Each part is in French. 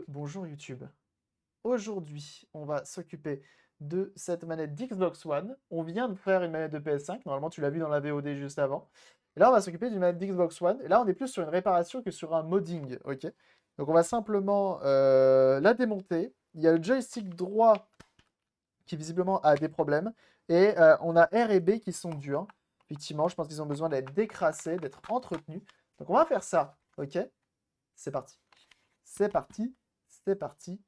Bonjour YouTube. Aujourd'hui, on va s'occuper de cette manette d'Xbox One. On vient de faire une manette de PS5. Normalement, tu l'as vu dans la VOD juste avant. Et là, on va s'occuper d'une manette d'Xbox One. Et là, on est plus sur une réparation que sur un modding. Ok. Donc, on va simplement la démonter. Il y a le joystick droit qui visiblement a des problèmes. Et on a R et B qui sont durs. Effectivement, je pense qu'ils ont besoin d'être décrassés, d'être entretenus. Donc, on va faire ça. Ok. C'est parti. C'est parti. C'est parti.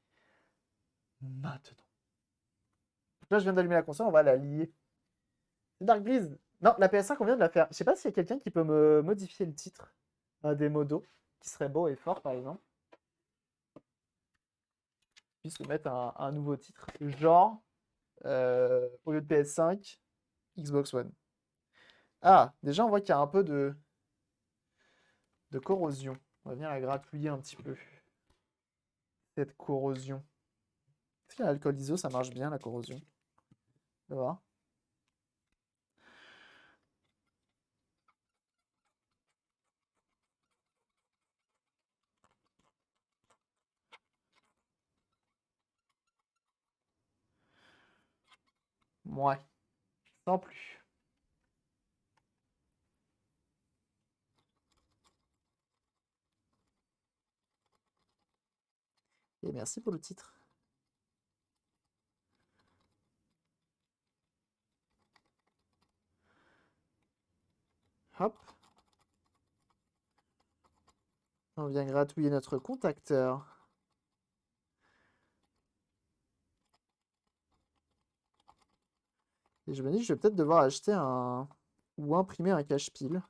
Maintenant. Là, je viens d'allumer la console, on va la lier. C'est Dark Breeze. Non, la PS5, on vient de la faire. Je sais pas s'il y a quelqu'un qui peut me modifier le titre des modos, qui serait beau et fort, par exemple. Puisse me mettre un nouveau titre. Genre, au lieu de PS5, Xbox One. Ah, déjà, on voit qu'il y a un peu de corrosion. On va venir la gratouiller un petit peu. Cette corrosion. Est-ce qu'il y a l'alcool ISO, ça marche bien, la corrosion? On va voir. Ouais, sans plus. Et merci pour le titre. Hop. On vient gratouiller notre contacteur. Et je me dis que je vais peut-être devoir acheter un... ou imprimer un cache-pile.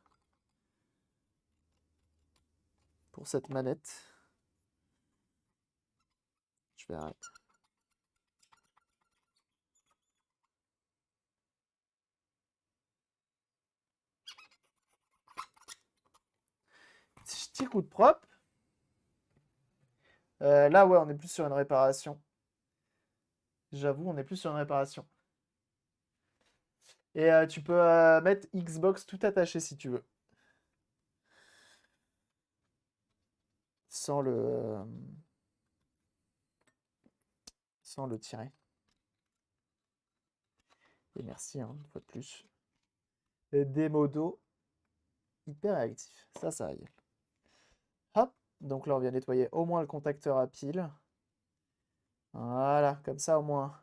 Pour cette manette. Je vais arrêter. Petit coup de propre. Là, ouais, on est plus sur une réparation. J'avoue, on est plus sur une réparation. Et tu peux mettre Xbox tout attaché si tu veux. Sans le tirer. Et merci, hein, une fois de plus. Et des modos hyper réactifs. Ça y est. Hop. Donc là, on vient nettoyer au moins le contacteur à pile. Voilà, comme ça au moins.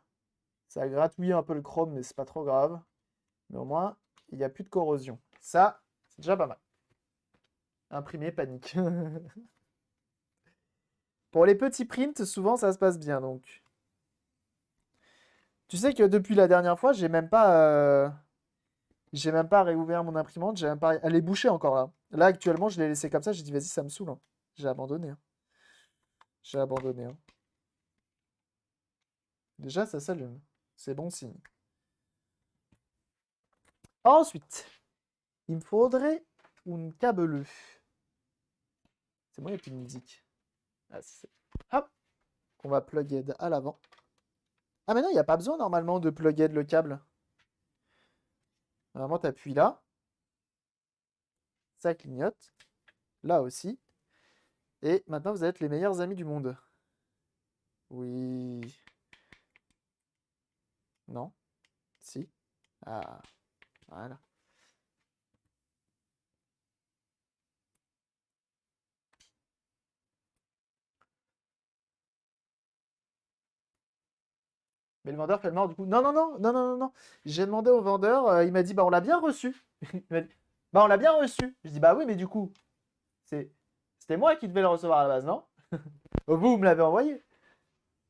Ça gratouille un peu le chrome, mais c'est pas trop grave. Mais au moins, il n'y a plus de corrosion. Ça, c'est déjà pas mal. Imprimer, panique. Pour les petits prints, souvent ça se passe bien donc. Tu sais que depuis la dernière fois, j'ai même pas réouvert mon imprimante, j'ai même pas, elle est bouchée encore là. Là actuellement, je l'ai laissée comme ça, j'ai dit vas-y, ça me saoule, hein. J'ai abandonné, hein. J'ai abandonné, hein. Déjà, ça s'allume. C'est bon signe. Ensuite, il me faudrait une câble. C'est moi, il n'y a plus de musique. Ah, hop, qu'on va plug à l'avant. Ah mais non, il n'y a pas besoin normalement de plug le câble. Normalement, tu appuies là. Ça clignote. Là aussi. Et maintenant, vous êtes les meilleurs amis du monde. Oui. Non. Si. Ah. Voilà. Mais le vendeur fait le mort du coup. Non, non, non, non, non, non, non. J'ai demandé au vendeur, il m'a dit, bah on l'a bien reçu. Il m'a dit, bah on l'a bien reçu. Je dis, bah oui, mais du coup, c'est... c'était moi qui devais le recevoir à la base, non? Vous me l'avez envoyé.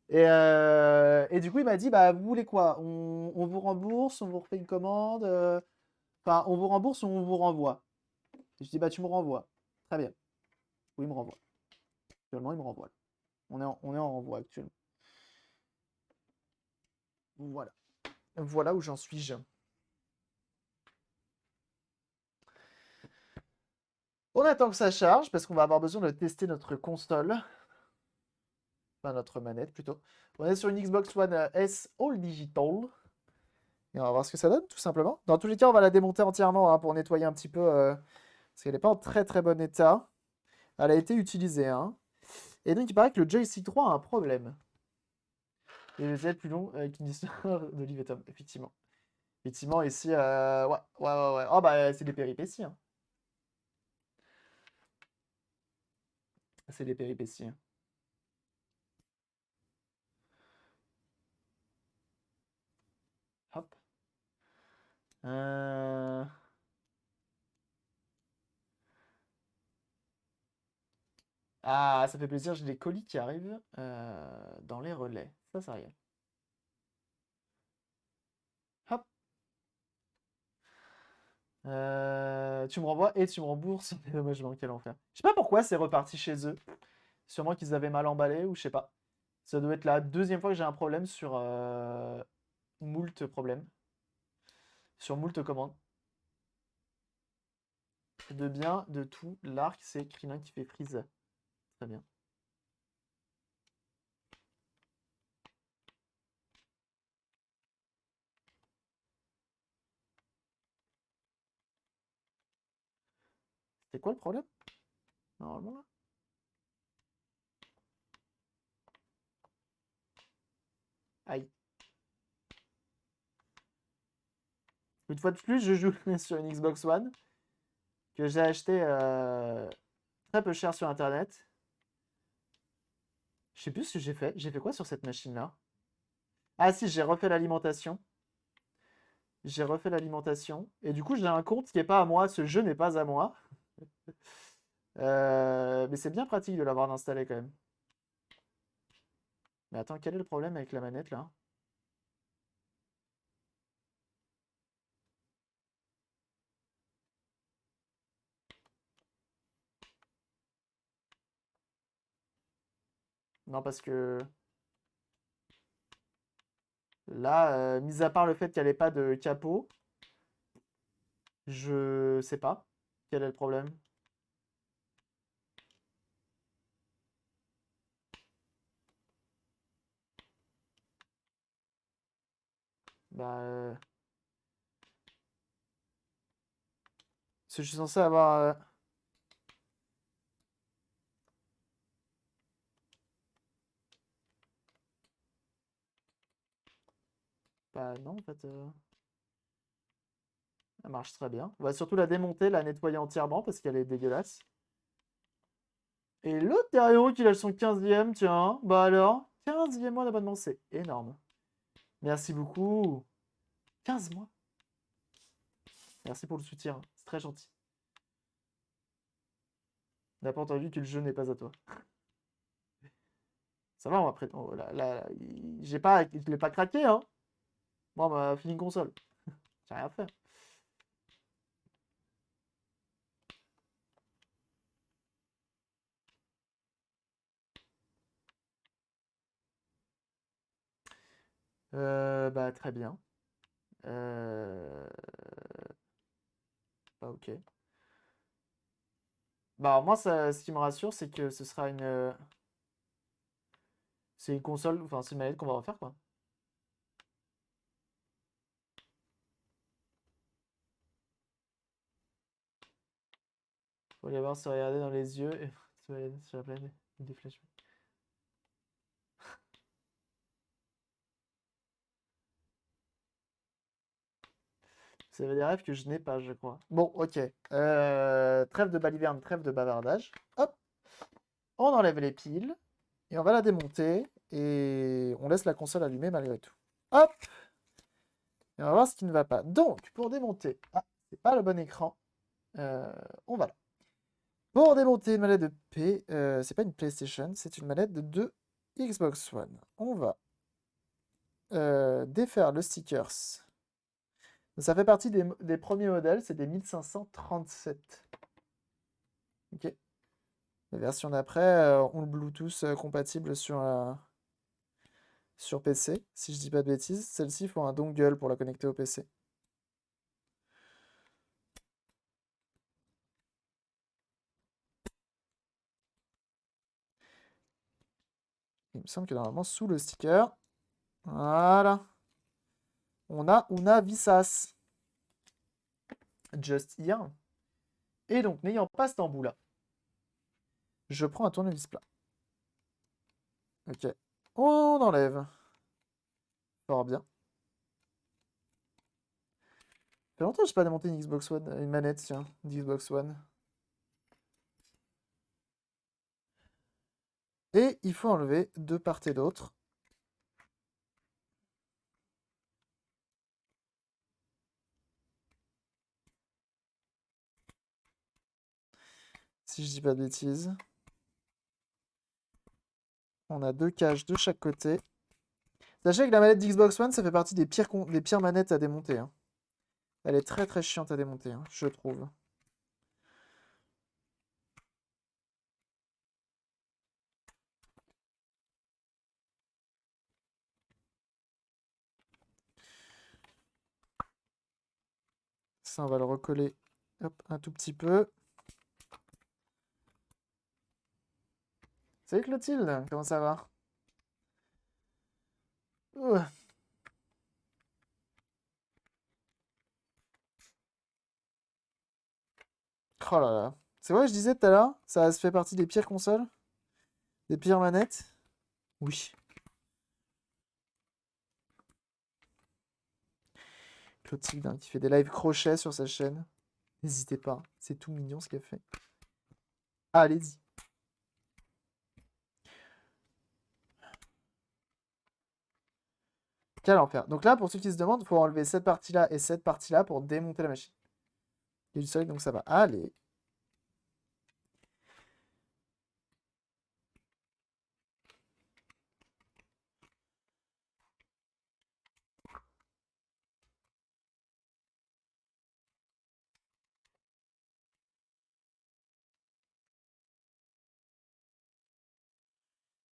Et du coup, il m'a dit, bah vous voulez quoi? On vous rembourse, on vous refait une commande. Enfin, on vous rembourse ou on vous renvoie. Et je dis, bah tu me renvoies. Très bien. Oui, il me renvoie. Actuellement, il me renvoie. On est en renvoi actuellement. Voilà. Voilà où j'en suis-je. On attend que ça charge parce qu'on va avoir besoin de tester notre console. Enfin, notre manette plutôt. On est sur une Xbox One S All Digital. Et on va voir ce que ça donne, tout simplement. Dans tous les cas, on va la démonter entièrement hein, pour nettoyer un petit peu. Parce qu'elle n'est pas en très très bon état. Elle a été utilisée. Hein. Et donc, il paraît que le joystick 3 a un problème. Et les ailes plus long avec une histoire d'Olive et Tom, effectivement. Effectivement, ici, ouais. Oh, bah, c'est des péripéties, hein. C'est des péripéties, hein. Hop. Euh... Ah, ça fait plaisir, j'ai des colis qui arrivent dans les relais. Ça arrive. Hop. Tu me renvoies et tu me rembourses mes dommagements. Quel enfer. Je sais pas pourquoi c'est reparti chez eux. Sûrement qu'ils avaient mal emballé ou je sais pas. Ça doit être la deuxième fois que j'ai un problème sur moult problèmes. Sur moult commandes. De bien, de tout. L'arc, c'est Krillin qui fait freeze. Très bien. C'est quoi le problème? Normalement là. Aïe. Une fois de plus, je joue sur une Xbox One que j'ai acheté très peu cher sur internet. Je sais plus ce que j'ai fait. J'ai fait quoi sur cette machine-là? Ah si, j'ai refait l'alimentation. J'ai refait l'alimentation. Et du coup, j'ai un compte qui n'est pas à moi. Ce jeu n'est pas à moi. Mais c'est bien pratique de l'avoir installé quand même. Mais attends, quel est le problème avec la manette là? Non, parce que là, mis à part le fait qu'elle n'ait pas de capot, je sais pas quel est le problème. Bah, parce que je suis censé avoir. Bah non, en fait, elle marche très bien. On va surtout la démonter, la nettoyer entièrement parce qu'elle est dégueulasse. Et l'autre derrière qui lâche son 15e, tiens, bah alors, 15e mois d'abonnement, c'est énorme. Merci beaucoup. 15 mois. Merci pour le soutien, c'est très gentil. On n'a pas entendu que le jeu n'est pas à toi. Ça va, on va prêter. Oh, je l'ai pas craqué, hein. Moi, ma feeling console. J'ai rien à faire. Bah, très bien. Bah, ok. Bah, moi, ce qui me rassure, c'est que ce sera c'est une console, enfin, c'est une manette qu'on va refaire, quoi. Faut les voir se regarder dans les yeux et se balader sur la planète des flèches. Ça veut des rêves que je n'ai pas, je crois. Bon, ok. Trêve de baliverne, trêve de bavardage. Hop, on enlève les piles et on va la démonter et on laisse la console allumée malgré tout. Hop, et on va voir ce qui ne va pas. Donc, pour démonter, ah, c'est pas le bon écran. On va là. Pour démonter une manette de P, c'est pas une PlayStation, c'est une manette de Xbox One. On va défaire le stickers. Ça fait partie des premiers modèles, c'est des 1537. Ok. Les versions d'après ont le Bluetooth compatible sur PC, si je dis pas de bêtises. Celle-ci, il faut un dongle pour la connecter au PC. Il me semble que normalement, sous le sticker, voilà, on a Una Visas. Just here. Et donc, n'ayant pas cet embout-là, je prends un tournevis plat. Ok. On enlève. Fort bien. Ça fait longtemps que j'ai pas démonté une Xbox One, une manette, tiens, d'Xbox One. Et il faut enlever de part et d'autre. Si je dis pas de bêtises. On a 2 cages de chaque côté. Sachez que la manette d'Xbox One, ça fait partie des pires manettes à démonter, hein. Elle est très très chiante à démonter, hein, je trouve. Ça, on va le recoller, hop, un tout petit peu. Salut Clotilde, comment ça va? Ouh. Oh là là. C'est vrai, je disais tout à l'heure, ça se fait partie des pires consoles? Des pires manettes? Oui. Clotilde, hein, qui fait des lives crochets sur sa chaîne. N'hésitez pas, c'est tout mignon ce qu'elle fait. Ah, allez-y. Quel enfer. Donc là, pour ceux qui se demandent, il faut enlever cette partie-là et cette partie-là pour démonter la machine. Il y a du soleil, donc ça va. Allez.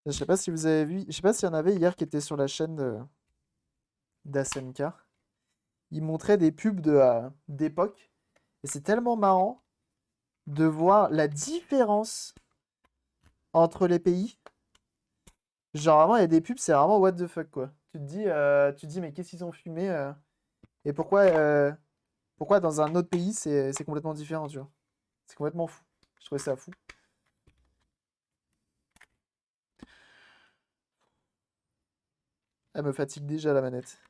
Je sais pas si vous avez vu, je sais pas s'il y en avait hier qui étaient sur la chaîne d'Asenka. Ils montraient des pubs d'époque. Et c'est tellement marrant de voir la différence entre les pays. Genre vraiment, il y a des pubs, c'est vraiment what the fuck quoi. Tu te dis mais qu'est-ce qu'ils ont fumé et pourquoi dans un autre pays c'est complètement différent, tu vois. C'est complètement fou. Je trouvais ça fou. Elle me fatigue déjà la manette.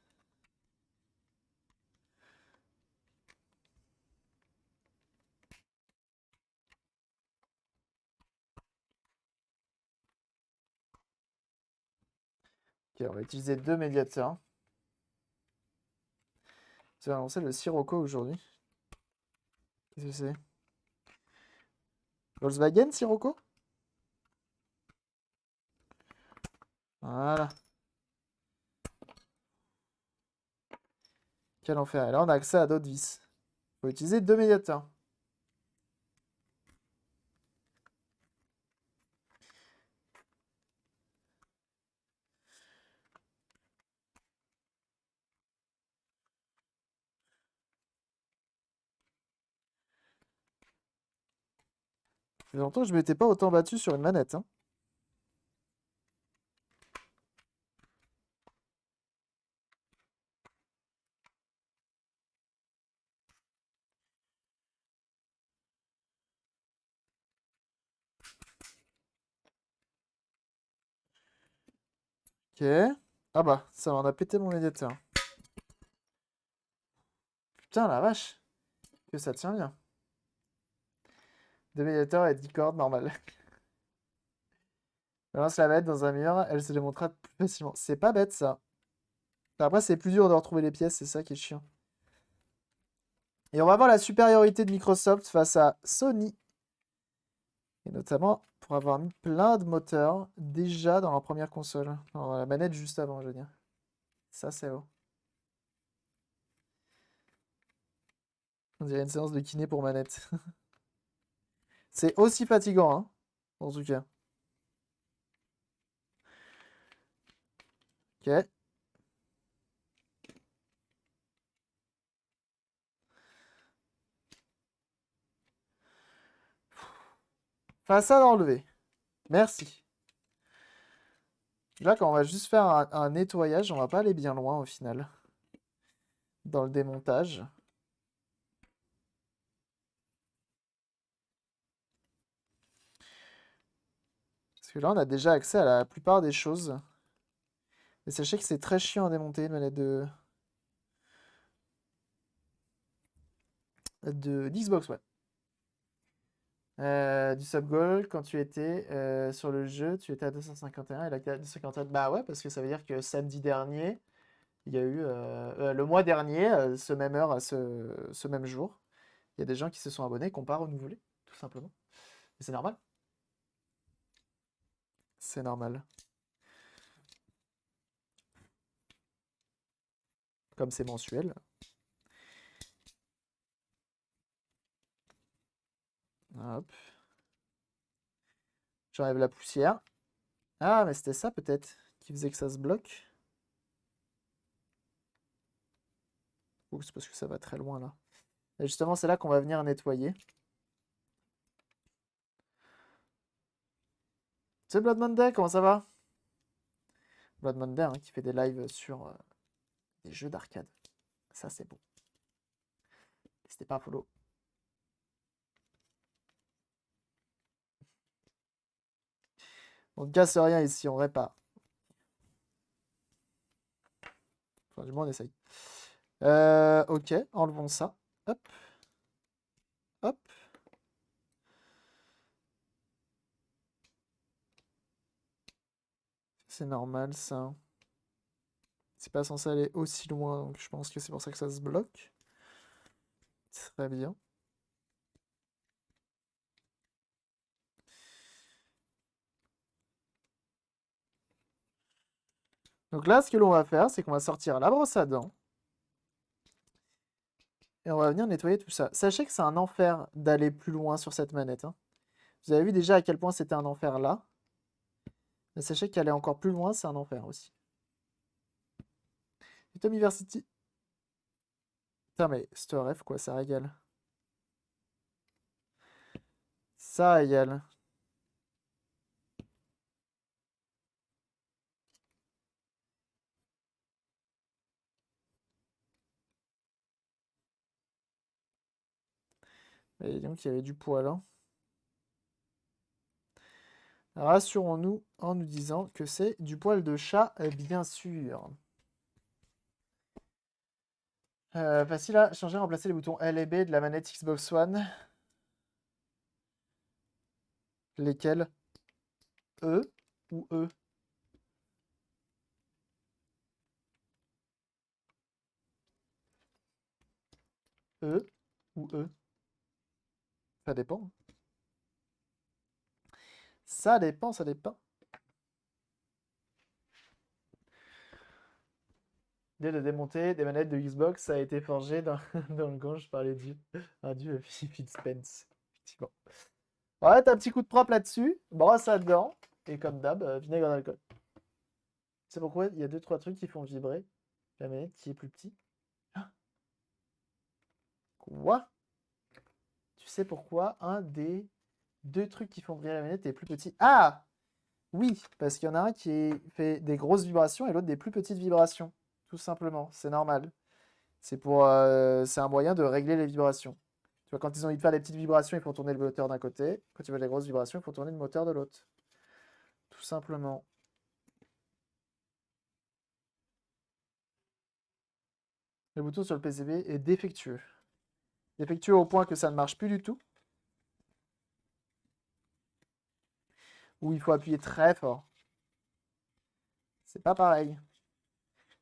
Ok, on va utiliser 2 médiateurs. Tu vas annoncer le Sirocco aujourd'hui. Qu'est-ce que c'est? Volkswagen Sirocco? Voilà. Quel enfer. Et là, on a accès à d'autres vis. Faut utiliser 2 médiateurs. Ça fait longtemps que je m'étais pas autant battu sur une manette, hein. Ok. Ah bah, ça m'en a pété mon médiateur. Putain, la vache. Que ça tient bien. 2 médiateurs et 10 cordes, normal. Balance la manette dans un mur, elle se démontrera plus facilement. C'est pas bête, ça. Après, c'est plus dur de retrouver les pièces, c'est ça qui est chiant. Et on va voir la supériorité de Microsoft face à Sony. Et notamment pour avoir mis plein de moteurs déjà dans leur première console. Dans la manette juste avant, je veux dire. Ça, c'est haut. On dirait une séance de kiné pour manette. C'est aussi fatigant, hein, en tout cas. Ok. Façade enlevée. Merci. Là, quand on va juste faire un nettoyage, on va pas aller bien loin au final. Dans le démontage. Parce Parce que là, on a déjà accès à la plupart des choses. Et sachez que c'est très chiant à démonter une manette d'Xbox, ouais. Du sub-goal, quand tu étais sur le jeu, tu étais à 251 et là, tu à 251. Bah ouais, parce que ça veut dire que samedi dernier, il y a eu, le mois dernier, ce même heure, ce même jour, il y a des gens qui se sont abonnés et qui n'ont pas renouvelé, tout simplement. Et c'est normal. C'est normal. Comme c'est mensuel. Hop. J'enlève la poussière. Ah, mais c'était ça peut-être qui faisait que ça se bloque. Ou c'est parce que ça va très loin là. Et justement, c'est là qu'on va venir nettoyer. C'est Blood Monday, comment ça va? Blood Monday, hein, qui fait des lives sur des jeux d'arcade. Ça, c'est beau. N'hésitez pas à follow. On ne casse rien ici, on répare. Enfin, du moins, on essaye. Ok, enlevons ça. Hop. Hop. C'est normal, ça. C'est pas censé aller aussi loin, donc je pense que c'est pour ça que ça se bloque. Très bien. Donc là, ce que l'on va faire, c'est qu'on va sortir la brosse à dents. Et on va venir nettoyer tout ça. Sachez que c'est un enfer d'aller plus loin sur cette manette, hein. Vous avez vu déjà à quel point c'était un enfer là. Mais sachez qu'aller encore plus loin, c'est un enfer aussi. Tom University. Putain, mais c'est un rêve quoi, ça régale. Ça régale. Et donc il y avait du poil, hein. Rassurons-nous en nous disant que c'est du poil de chat, bien sûr. Facile à changer, remplacer les boutons L et B de la manette Xbox One. Lesquels? E ou E? E ou E? Ça dépend. Ça dépend, ça dépend. Dès de démonter des manettes de Xbox, ça a été forgé dans, dans le gange par les dieux. Un dieu, Phil Spence. Effectivement. Ouais, t'as un petit coup de propre là-dessus. Brosse à dents. Et comme d'hab, vinaigre d'alcool. C'est pourquoi il y a 2-3 trucs qui font vibrer la manette qui est plus petit. Ah, quoi? Tu sais pourquoi un des 2 trucs qui font vibrer la manette est plus petit? Ah! Oui, parce qu'il y en a un qui fait des grosses vibrations et l'autre des plus petites vibrations. Tout simplement, c'est normal. C'est un moyen de régler les vibrations. Tu vois, quand ils ont envie de faire les petites vibrations, il faut tourner le moteur d'un côté. Quand tu veux les grosses vibrations, il faut tourner le moteur de l'autre. Tout simplement. Le bouton sur le PCB est défectueux. Défectueux au point que ça ne marche plus du tout. Ou il faut appuyer très fort. C'est pas pareil.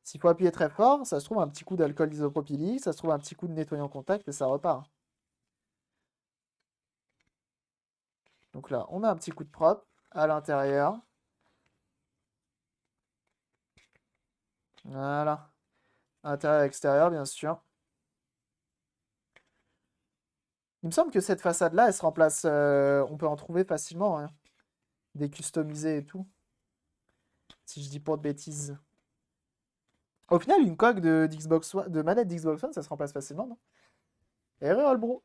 S'il faut appuyer très fort, ça se trouve un petit coup d'alcool isopropylique, ça se trouve un petit coup de nettoyant contact et ça repart. Donc là, on met un petit coup de propre à l'intérieur. Voilà. Intérieur et extérieur, bien sûr. Il me semble que cette façade-là, elle se remplace. On peut en trouver facilement, hein. Des customisés et tout. Si je dis pas de bêtises. Au final, une coque d'Xbox One, de manette d'Xbox One, ça se remplace facilement, non? Erreur, bro.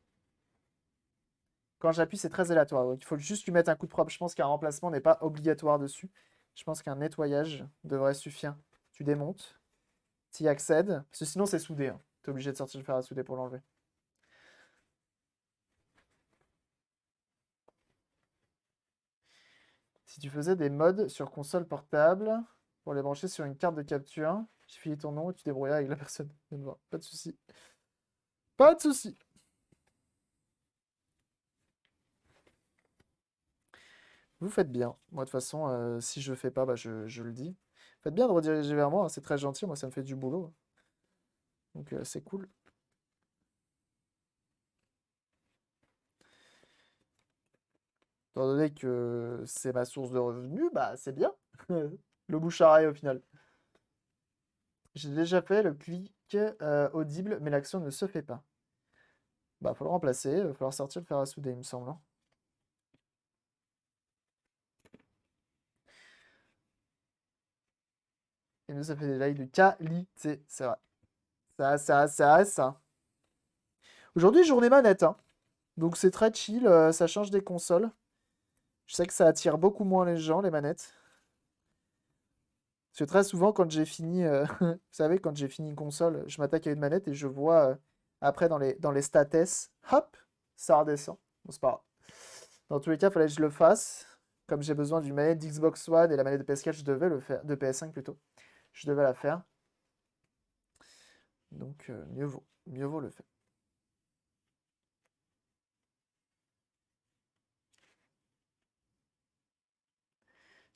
Quand j'appuie, c'est très aléatoire. Donc, il faut juste lui mettre un coup de propre. Je pense qu'un remplacement n'est pas obligatoire dessus. Je pense qu'un nettoyage devrait suffire. Tu démontes, tu y accèdes. Parce que sinon, c'est soudé, hein. Tu es obligé de sortir le fer à souder pour l'enlever. Si tu faisais des mods sur console portable pour les brancher sur une carte de capture, je finis ton nom et tu débrouilleras avec la personne. Viens de voir. Pas de souci. Pas de souci. Vous faites bien. Moi, de toute façon, si je fais pas, bah, je le dis. Faites bien de rediriger vers moi, hein, c'est très gentil. Moi, ça me fait du boulot. Donc, c'est cool. Étant donné que c'est ma source de revenus, bah, c'est bien. Le bouche à oreille au final. J'ai déjà fait le clic audible, mais l'action ne se fait pas. Bah, faut le remplacer. Il va falloir sortir le fer à souder, il me semble, hein. Et nous, ça fait des likes de qualité. C'est vrai. Ça. Aujourd'hui, journée manette, hein. Donc, c'est très chill. Ça change des consoles. Je sais que ça attire beaucoup moins les gens, les manettes. Parce que très souvent, quand j'ai fini, vous savez, quand j'ai fini une console, je m'attaque à une manette et je vois après dans les status, hop, ça redescend. Bon, c'est pas grave. Dans tous les cas, il fallait que je le fasse. Comme j'ai besoin d'une manette d'Xbox One et la manette de PS4, je devais le faire, de PS5 plutôt. Je devais la faire. Donc, mieux vaut le faire.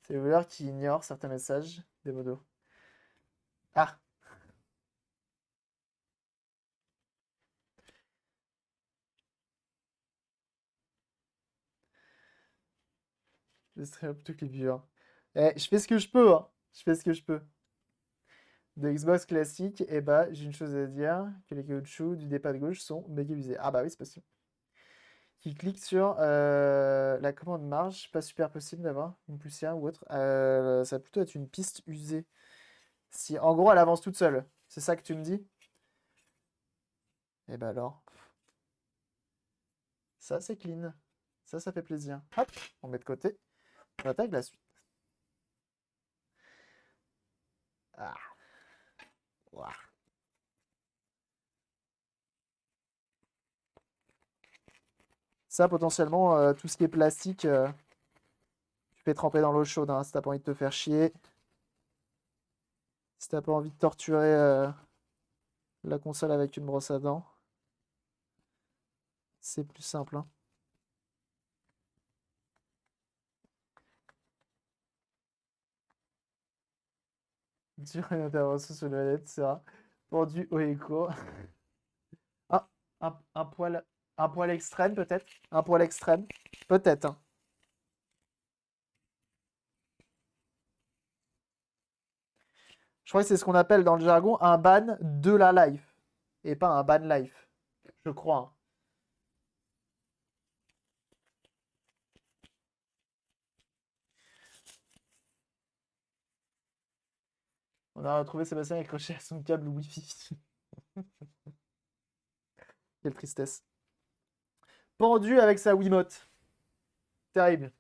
C'est le voleur qui ignore certains messages des modos. Ah, je stream plutôt que les viewers. Eh, je fais ce que je peux, hein. Je fais ce que je peux. De Xbox classique, eh bah, j'ai une chose à dire, que les caoutchoucs du départ de gauche sont méga usés. Ah bah oui, c'est possible. Qui clique sur la commande marche, pas super possible d'avoir une poussière ou autre. Ça va plutôt être une piste usée. Si, en gros, elle avance toute seule. C'est ça que tu me dis? Eh bah alors, ça c'est clean. Ça fait plaisir. Hop, on met de côté. On attaque la suite. Ah, ouah. Ça, potentiellement, tout ce qui est plastique, tu fais tremper dans l'eau chaude, hein, si t'as pas envie de te faire chier. Si t'as pas envie de torturer la console avec une brosse à dents, c'est plus simple, hein. Durée d'intervention sur le manette sera pendu au écho. Ah, un poil extrême peut-être? Un poil extrême? Peut-être, hein. Je crois que c'est ce qu'on appelle dans le jargon un ban de la life. Et pas un ban life. Je crois, hein. On a retrouvé Sébastien accroché à son câble Wi-Fi. Quelle tristesse. Pendu avec sa Wiimote. Terrible.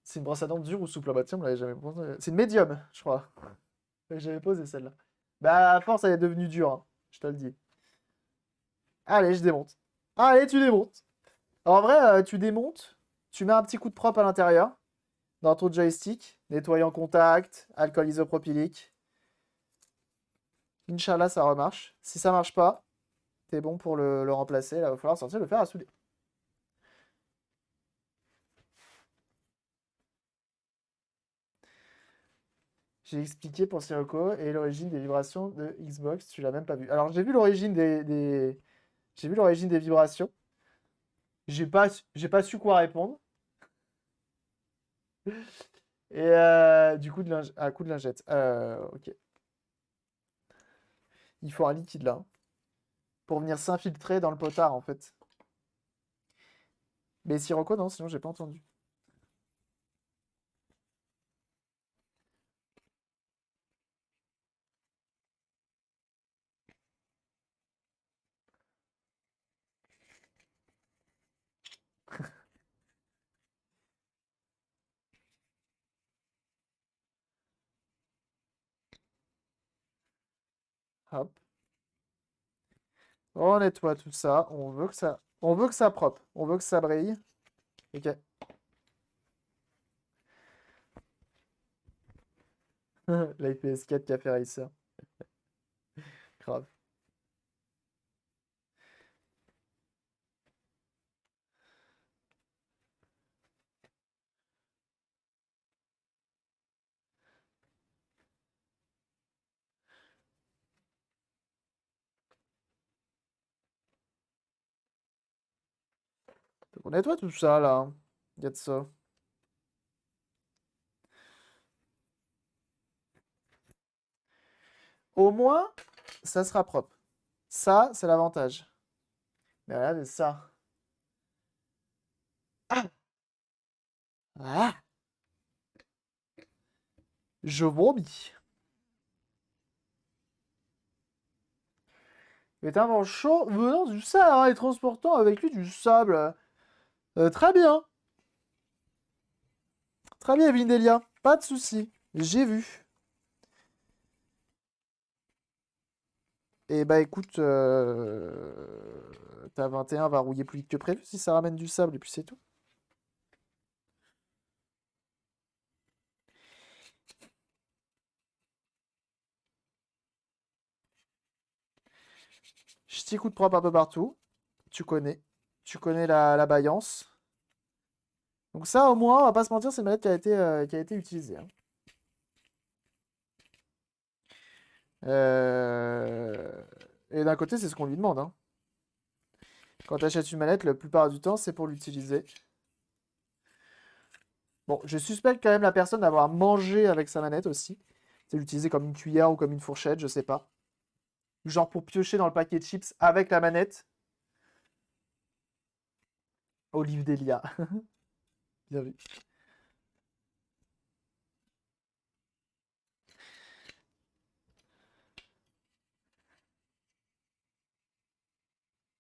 C'est une brosse à dents dure ou souple? Ah bah tiens, on l'avait jamais posé. C'est une médium, je crois. J'avais posé celle-là. Bah, à force, elle est devenue dure, hein, je te le dis. Allez, je démonte. Allez, tu démontes. Alors, en vrai, tu démontes, tu mets un petit coup de propre à l'intérieur, dans ton joystick, nettoyant contact, alcool isopropylique. Inch'Allah, ça remarche. Si ça marche pas, t'es bon pour le remplacer. Là, il va falloir sortir le fer à souder. J'ai expliqué pour Sirocco et l'origine des vibrations de Xbox, tu l'as même pas vu. Alors, j'ai vu l'origine J'ai vu l'origine des vibrations. J'ai pas su quoi répondre. Et du coup, un coup de lingette. Ok. Il faut un liquide là, hein, pour venir s'infiltrer dans le potard en fait. Mais Sirocco, non, sinon j'ai pas entendu. Hop. On nettoie tout ça. On veut que ça propre. On veut que ça brille. Ok. La PS4 Café Racer. Grave. Donc on nettoie tout ça là, hein. Y a de ça. Au moins, ça sera propre. Ça, c'est l'avantage. Mais regardez ça. Ah! Ah! Je vomis. est un vent chaud venant du Sahara et transportant avec lui du sable. Très bien. Très bien, Vindelia. Pas de souci. J'ai vu. Et bah écoute, ta 21 va rouiller plus vite que prévu si ça ramène du sable et puis c'est tout. Je t'écoute propre un peu partout. Tu connais. Tu connais la baillance. Donc ça, au moins, on va pas se mentir, c'est une manette qui a été utilisée, hein. Euh, Et d'un côté, c'est ce qu'on lui demande, hein. Quand tu achètes une manette, la plupart du temps, c'est pour l'utiliser. Bon, je suspecte quand même la personne d'avoir mangé avec sa manette aussi. C'est l'utiliser comme une cuillère ou comme une fourchette, je sais pas. Genre pour piocher dans le paquet de chips avec la manette. Olive Delia. Bien vu.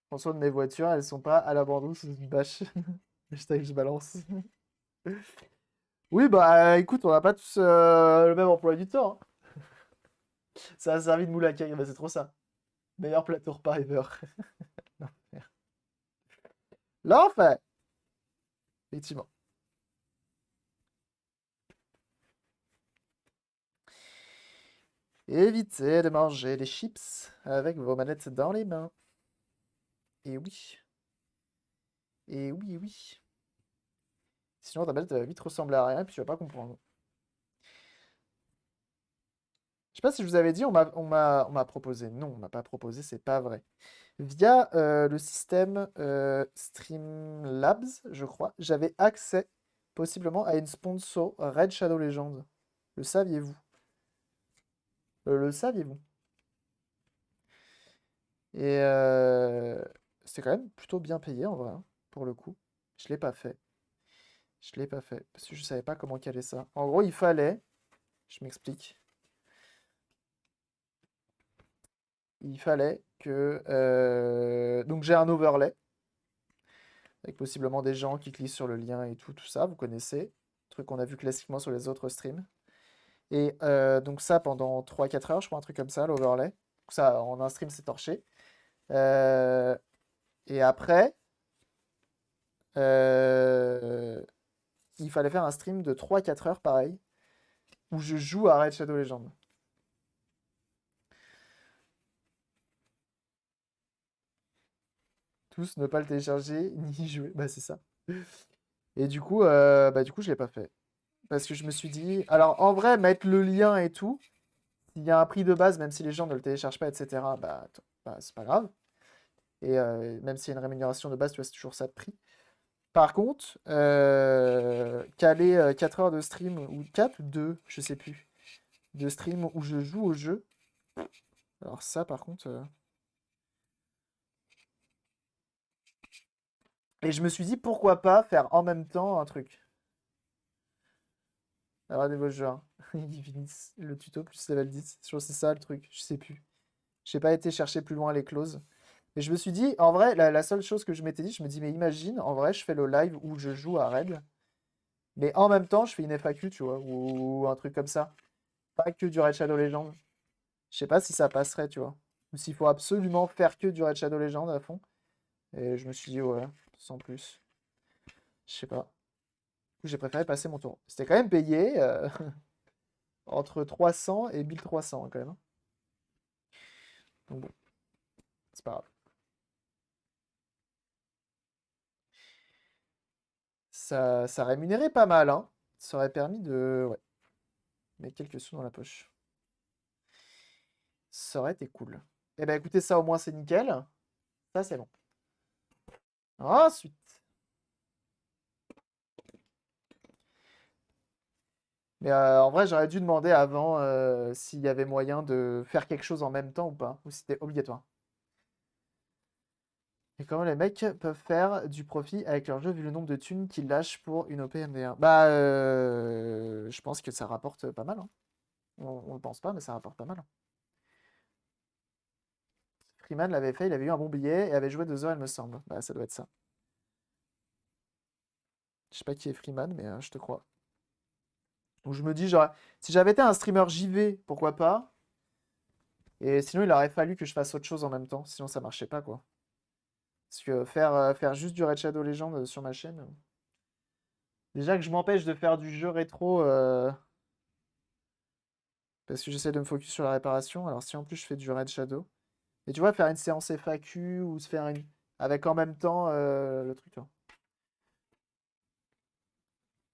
François de mes voitures, elles sont pas à l'abandon sous une bâche. Hashtag je balance. Oui, bah écoute, on n'a pas tous le même emploi du temps, hein. Ça a servi de moule à caille, bah, c'est trop ça. Meilleur plateau repas ever. L'enfer. L'enfer. Effectivement. Évitez de manger des chips avec vos manettes dans les mains. Et oui. Et oui, oui. Sinon ta manette va vite ressembler à rien et puis tu vas pas comprendre. Je sais pas si je vous avais dit, on m'a proposé. Non, on m'a pas proposé, c'est pas vrai. Via le système Streamlabs, je crois, j'avais accès possiblement à une sponsor Red Shadow Legends. Le saviez-vous? Le saviez-vous? Et c'était quand même plutôt bien payé en vrai, hein, pour le coup. Je l'ai pas fait. Je l'ai pas fait parce que je savais pas comment caler ça. En gros, il fallait, je m'explique, il fallait que donc j'ai un overlay avec possiblement des gens qui cliquent sur le lien et tout, tout ça, vous connaissez, truc qu'on a vu classiquement sur les autres streams. Et donc ça pendant 3 4 heures, je crois, un truc comme ça, l'overlay. Donc ça, en un stream, c'est torché. Euh, et après, euh, il fallait faire un stream de 3 4 heures, pareil, où je joue à Raid Shadow Legends. Tous ne pas le télécharger ni y jouer. Bah c'est ça. Et du coup, je l'ai pas fait. Parce que je me suis dit, alors en vrai, mettre le lien et tout, s'il y a un prix de base, même si les gens ne le téléchargent pas, etc., bah, c'est pas grave. Et même s'il y a une rémunération de base, tu vois, c'est toujours ça de prix. Par contre, caler 4 heures de stream, ou 4 ou 2, je sais plus, de stream où je joue au jeu. Alors ça, par contre. Et je me suis dit, pourquoi pas faire en même temps un truc. Alors, des vos jeux, hein. Ils finissent le tuto plus level 10. Je pense que c'est ça le truc, je sais plus. J'ai pas été chercher plus loin les clauses. Et je me suis dit, en vrai, la seule chose que je m'étais dit, je me dis, mais imagine, en vrai, je fais le live où je joue à Raid, mais en même temps, je fais une FAQ, tu vois, ou un truc comme ça. Pas que du Raid Shadow Legends. Je sais pas si ça passerait, tu vois. Ou s'il faut absolument faire que du Raid Shadow Legends à fond. Et je me suis dit, ouais, sans plus. Je sais pas. Du coup, j'ai préféré passer mon tour. C'était quand même payé. Entre 300 et 1300 hein, quand même, hein. Donc bon, c'est pas grave. Ça rémunérait pas mal, hein. Ça aurait permis de ouais, mettre quelques sous dans la poche. Ça aurait été cool. Eh ben écoutez, ça au moins c'est nickel. Ça c'est bon. Ensuite. Mais en vrai, j'aurais dû demander avant s'il y avait moyen de faire quelque chose en même temps ou pas, ou si c'était obligatoire. Et comment les mecs peuvent faire du profit avec leur jeu vu le nombre de thunes qu'ils lâchent pour une OP MD1? Bah, je pense que ça rapporte pas mal, hein. On le pense pas, mais ça rapporte pas mal. Freeman l'avait fait, il avait eu un bon billet et avait joué 2 heures, il me semble. Bah, ça doit être ça. Je sais pas qui est Freeman, mais je te crois. Donc je me dis, genre, si j'avais été un streamer JV, pourquoi pas? Et sinon, il aurait fallu que je fasse autre chose en même temps, sinon ça marchait pas, quoi. Parce que faire juste du Red Shadow Legends sur ma chaîne. Déjà que je m'empêche de faire du jeu rétro parce que j'essaie de me focus sur la réparation. Alors si en plus je fais du Red Shadow. Et tu vois, faire une séance FAQ ou se faire une. Avec en même temps le truc là.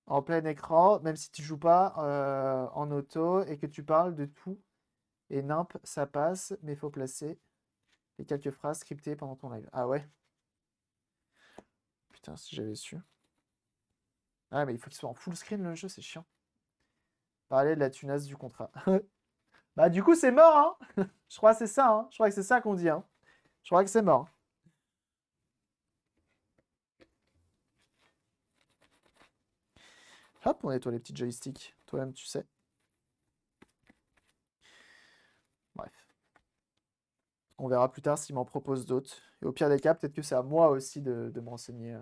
En plein écran, même si tu joues pas en auto et que tu parles de tout. Et nimp, ça passe, mais il faut placer les quelques phrases scriptées pendant ton live. Ah ouais? Putain, si j'avais su. Ah, mais il faut qu'il soit en full screen le jeu, c'est chiant. Parler de la tunasse du contrat. Bah, du coup, c'est mort, hein. Je crois que c'est ça, hein. Je crois que c'est ça qu'on dit, hein. Je crois que c'est mort. Hop, on nettoie les petits joysticks. Toi-même, tu sais. Bref. On verra plus tard s'il m'en propose d'autres. Et au pire des cas, peut-être que c'est à moi aussi de me renseigner.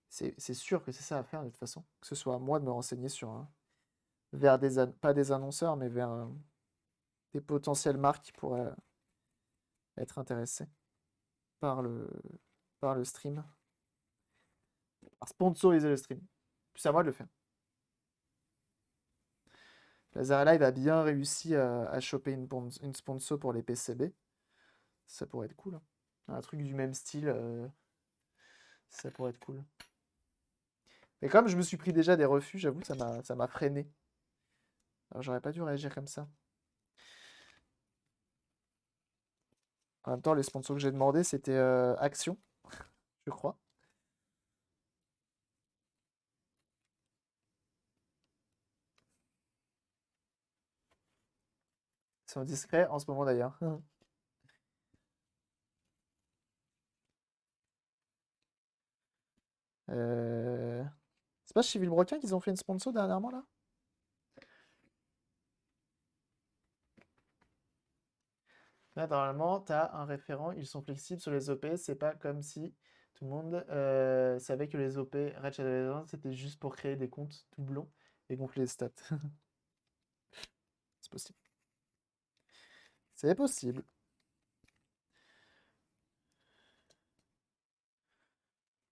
C'est sûr que c'est ça à faire de toute façon. Que ce soit à moi de me renseigner sur, vers pas des annonceurs, mais vers des potentielles marques qui pourraient être intéressées par le, par le stream. Par sponsoriser le stream. Puis c'est à moi de le faire. Laser Live a bien réussi à choper une sponsor pour les PCB. Ça pourrait être cool, hein. Un truc du même style, ça pourrait être cool. Mais comme je me suis pris déjà des refus, j'avoue, ça m'a freiné. Alors j'aurais pas dû réagir comme ça. En même temps, les sponsors que j'ai demandé, c'était Action, je crois. Ils sont discrets en ce moment d'ailleurs. Euh, C'est pas chez Villebrequin qu'ils ont fait une sponsor dernièrement là? Là, normalement, tu as un référent, ils sont flexibles sur les OP, c'est pas comme si tout le monde savait que les OP Red Shadow Legends, c'était juste pour créer des comptes doublons et gonfler les stats. C'est possible. C'est possible.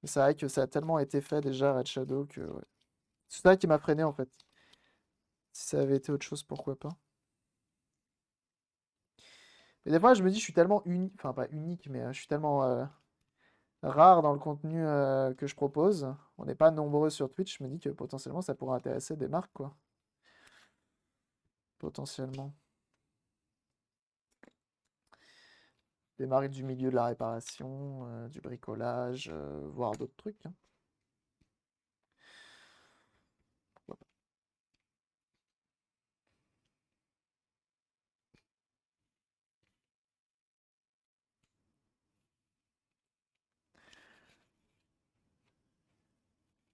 Mais c'est vrai que ça a tellement été fait déjà, Red Shadow, que ouais. C'est ça qui m'a freiné en fait. Si ça avait été autre chose, pourquoi pas. Mais des fois, je me dis, je suis tellement unique, enfin pas unique, mais je suis tellement rare dans le contenu que je propose. On n'est pas nombreux sur Twitch, je me dis que potentiellement ça pourrait intéresser des marques, quoi. Potentiellement. Des marques du milieu de la réparation, du bricolage, voire d'autres trucs, hein.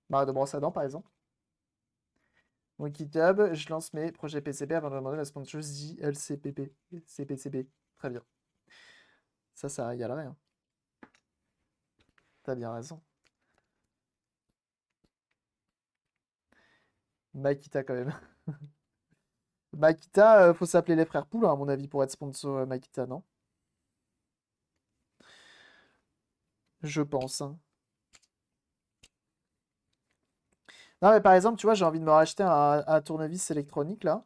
Marque de brosse à dents, par exemple. Mon GitHub, je lance mes projets PCB avant de demander la sponsor JLCPP. CPCB. Très bien. Ça égalerait, hein. T'as bien raison. Makita, quand même. Makita, faut s'appeler les frères Poulin, à mon avis, pour être sponsor Makita, non? Je pense, hein. Non, mais par exemple, tu vois, j'ai envie de me racheter un tournevis électronique, là.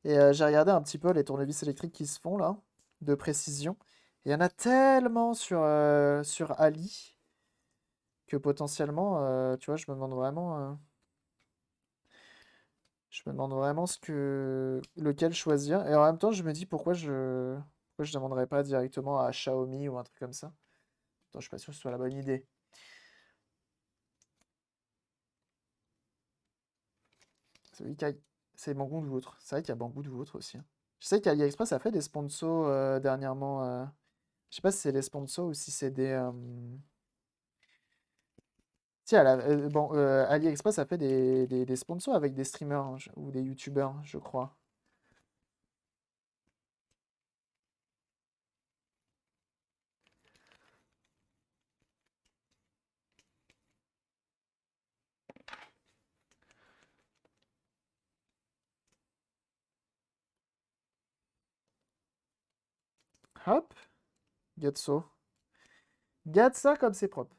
Et j'ai regardé un petit peu les tournevis électriques qui se font là, de précision. Il y en a tellement sur Ali que potentiellement, tu vois, je me demande vraiment lequel choisir. Et en même temps, je me dis pourquoi je demanderais pas directement à Xiaomi ou un truc comme ça. Attends, je suis pas sûr que ce soit la bonne idée. C'est vrai c'est Banggood ou autre. C'est vrai qu'il y a Banggood ou autre aussi, hein. Je sais qu'AliExpress a fait des sponsors dernièrement. Je sais pas si c'est des sponsors ou si c'est des. Si, bon, AliExpress a fait des sponsors avec des streamers hein, ou des youtubeurs, je crois. Hop, Gatso. Garde ça comme c'est propre.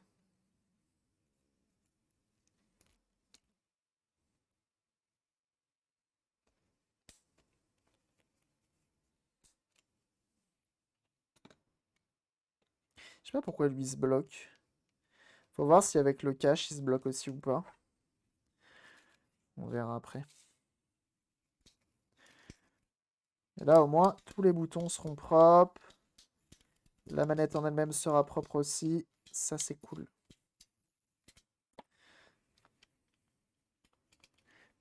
Je sais pas pourquoi lui il se bloque. Faut voir si avec le cache il se bloque aussi ou pas. On verra après. Et là au moins tous les boutons seront propres. La manette en elle-même sera propre aussi. Ça c'est cool.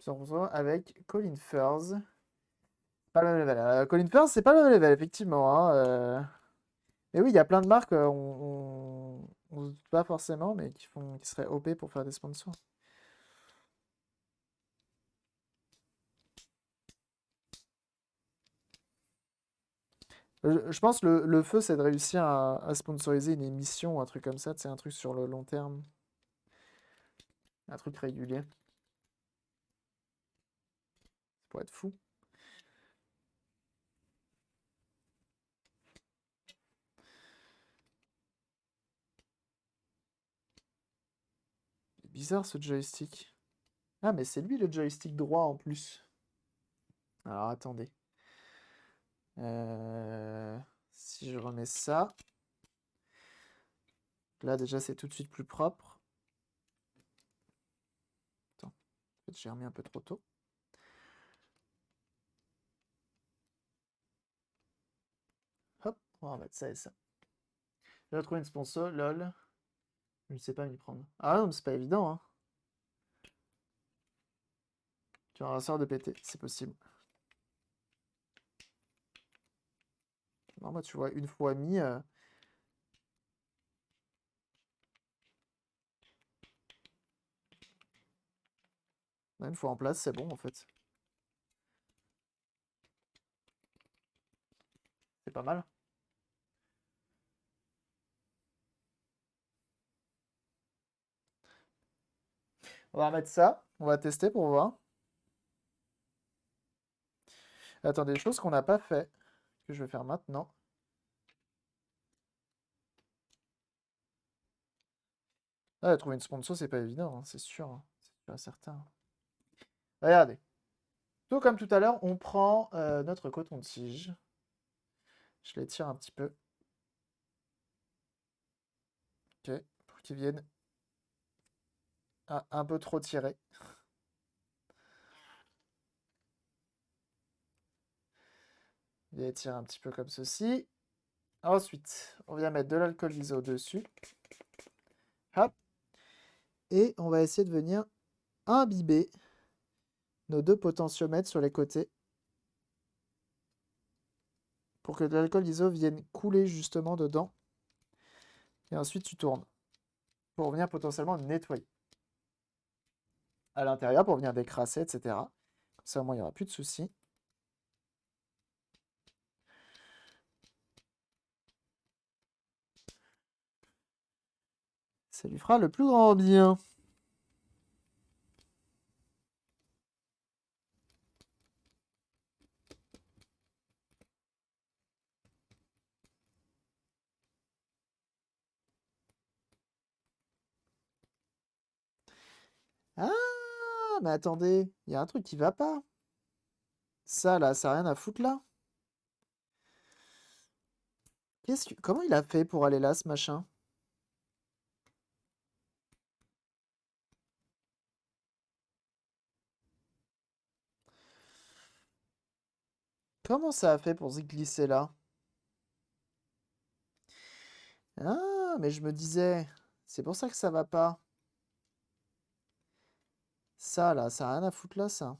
100% avec Colin Furze. Pas le même level. Colin Furze, c'est pas le même level, effectivement, hein, mais oui, il y a plein de marques, on se doute pas forcément, mais qui seraient OP pour faire des sponsors. Je pense que le feu, c'est de réussir à sponsoriser une émission ou un truc comme ça, c'est un truc sur le long terme, un truc régulier. Ça pourrait être fou. C'est bizarre ce joystick. Ah, mais c'est lui le joystick droit en plus. Alors attendez. Si je remets ça, là déjà c'est tout de suite plus propre. Attends, en fait, j'ai remis un peu trop tôt. Hop, on va mettre ça et ça. J'ai trouvé une sponsor, lol. Je ne sais pas m'y prendre. Ah non, mais c'est pas évident, hein. Tu as un sort de péter, c'est possible. Non, moi, tu vois, une fois mis. Une fois en place, c'est bon, en fait. C'est pas mal. On va remettre ça. On va tester pour voir. Attends, des choses qu'on n'a pas fait, que je vais faire maintenant. Ah, trouver une sponsor, c'est pas évident, hein, c'est sûr, hein. C'est sûr et certain. Regardez. Tout comme tout à l'heure, on prend notre coton-tige. Je l'étire un petit peu. Ok, pour qu'il vienne un peu trop tiré. Il étire un petit peu comme ceci. Ensuite, on vient mettre de l'alcool ISO dessus. Hop. Et on va essayer de venir imbiber nos deux potentiomètres sur les côtés pour que de l'alcool ISO vienne couler justement dedans. Et ensuite, tu tournes pour venir potentiellement nettoyer à l'intérieur pour venir décrasser, etc. Comme ça, au moins, il n'y aura plus de soucis. Ça lui fera le plus grand bien. Ah, mais attendez, il y a un truc qui va pas. Ça, là, ça n'a rien à foutre, là? Comment il a fait pour aller là, ce machin? Comment ça a fait pour se glisser là? Ah, mais je me disais, c'est pour ça que ça va pas. Ça, là, ça n'a rien à foutre là, ça.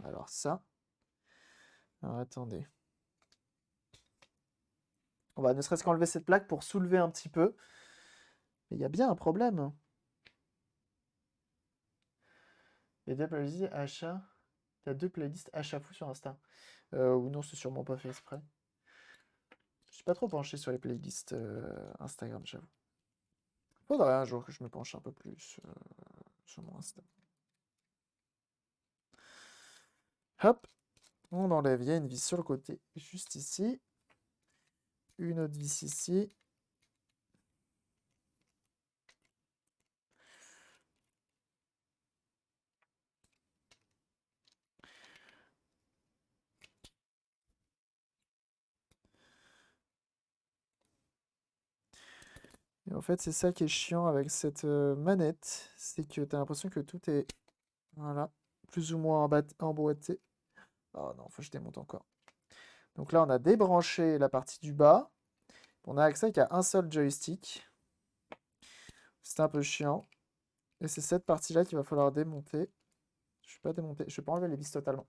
Alors ça. Alors, attendez. On va ne serait-ce qu'enlever cette plaque pour soulever un petit peu. Mais il y a bien un problème. Il y a deux playlists achat. T'as deux playlists achat fou sur Insta. Ou non, c'est sûrement pas fait exprès. Je suis pas trop penché sur les playlists Instagram, j'avoue. Faudrait un jour que je me penche un peu plus sur mon Insta. Hop, on enlève. Il y a une vis sur le côté, juste ici. Une autre vis ici. Et en fait, c'est ça qui est chiant avec cette manette, c'est que tu as l'impression que tout est, voilà, plus ou moins emboîté. Oh non, faut que je démonte encore. Donc là, on a débranché la partie du bas. On a accès qu'à un seul joystick. C'est un peu chiant. Et c'est cette partie-là qu'il va falloir démonter. Je ne vais pas démonter, je ne vais pas enlever les vis totalement.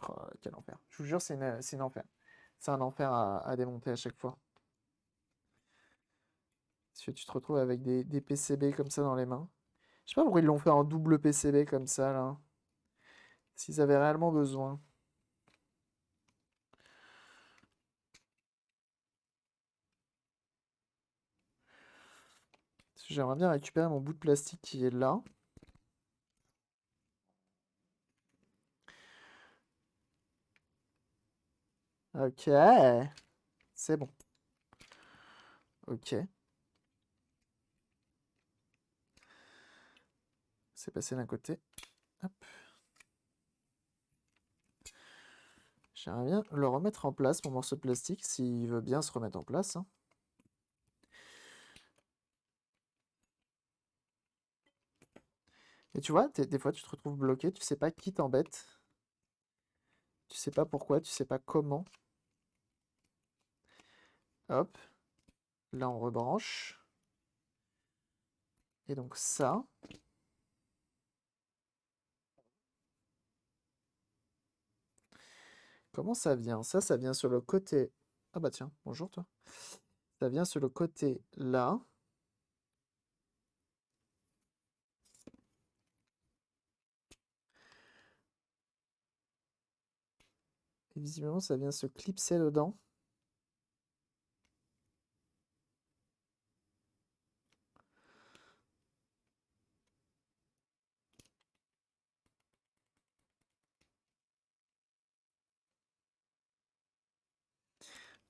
Oh, quel enfer. Je vous jure, c'est une enfer. C'est un enfer à démonter à chaque fois. Parce que tu te retrouves avec des PCB comme ça dans les mains. Je sais pas pourquoi ils l'ont fait en double PCB comme ça, là. S'ils avaient réellement besoin. J'aimerais bien récupérer mon bout de plastique qui est là. Ok. C'est bon. Ok. C'est passé d'un côté. Hop. J'aimerais bien le remettre en place, mon morceau de plastique, s'il veut bien se remettre en place, hein. Et tu vois, des fois, tu te retrouves bloqué, tu sais pas qui t'embête. Tu sais pas pourquoi, tu sais pas comment. Hop. Là, on rebranche. Et donc ça. Comment ça vient? Ça vient sur le côté. Ah bah tiens, bonjour toi. Ça vient sur le côté là. Et visiblement, ça vient se clipser dedans.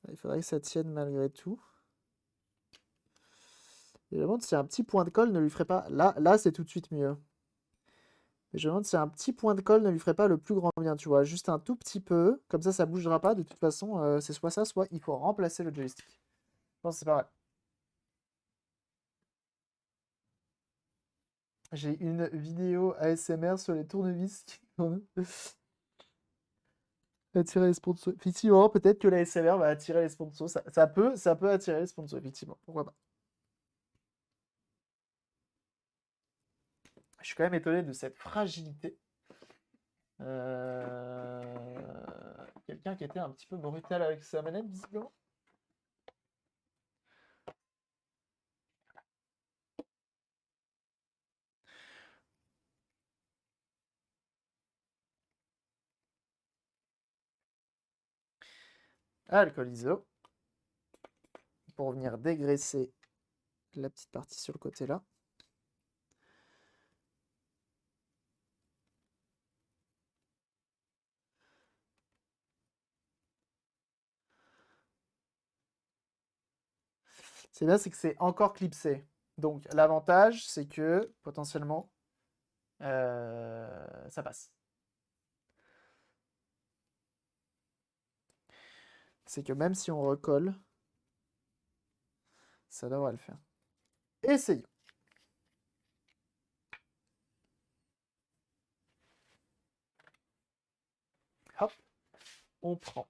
Il faudrait que ça tienne malgré tout. Et je me demande si un petit point de colle ne lui ferait pas. Là c'est tout de suite mieux. Mais je me demande si un petit point de colle ne lui ferait pas le plus grand bien, tu vois. Juste un tout petit peu. Comme ça bougera pas. De toute façon, c'est soit ça, soit il faut remplacer le joystick. Je pense que c'est pas mal. J'ai une vidéo ASMR sur les tournevis qui tournent. Attirer les sponsors. Effectivement, peut-être que la ASMR va attirer les sponsors. Ça peut attirer les sponsors, effectivement. Pourquoi pas. Je suis quand même étonné de cette fragilité. Quelqu'un qui était un petit peu brutal avec sa manette, visiblement. Alcool iso. Pour venir dégraisser la petite partie sur le côté là. C'est bien, c'est que c'est encore clipsé. Donc l'avantage, c'est que potentiellement, ça passe. C'est que même si on recolle, ça devrait le faire. Essayons. Hop, on prend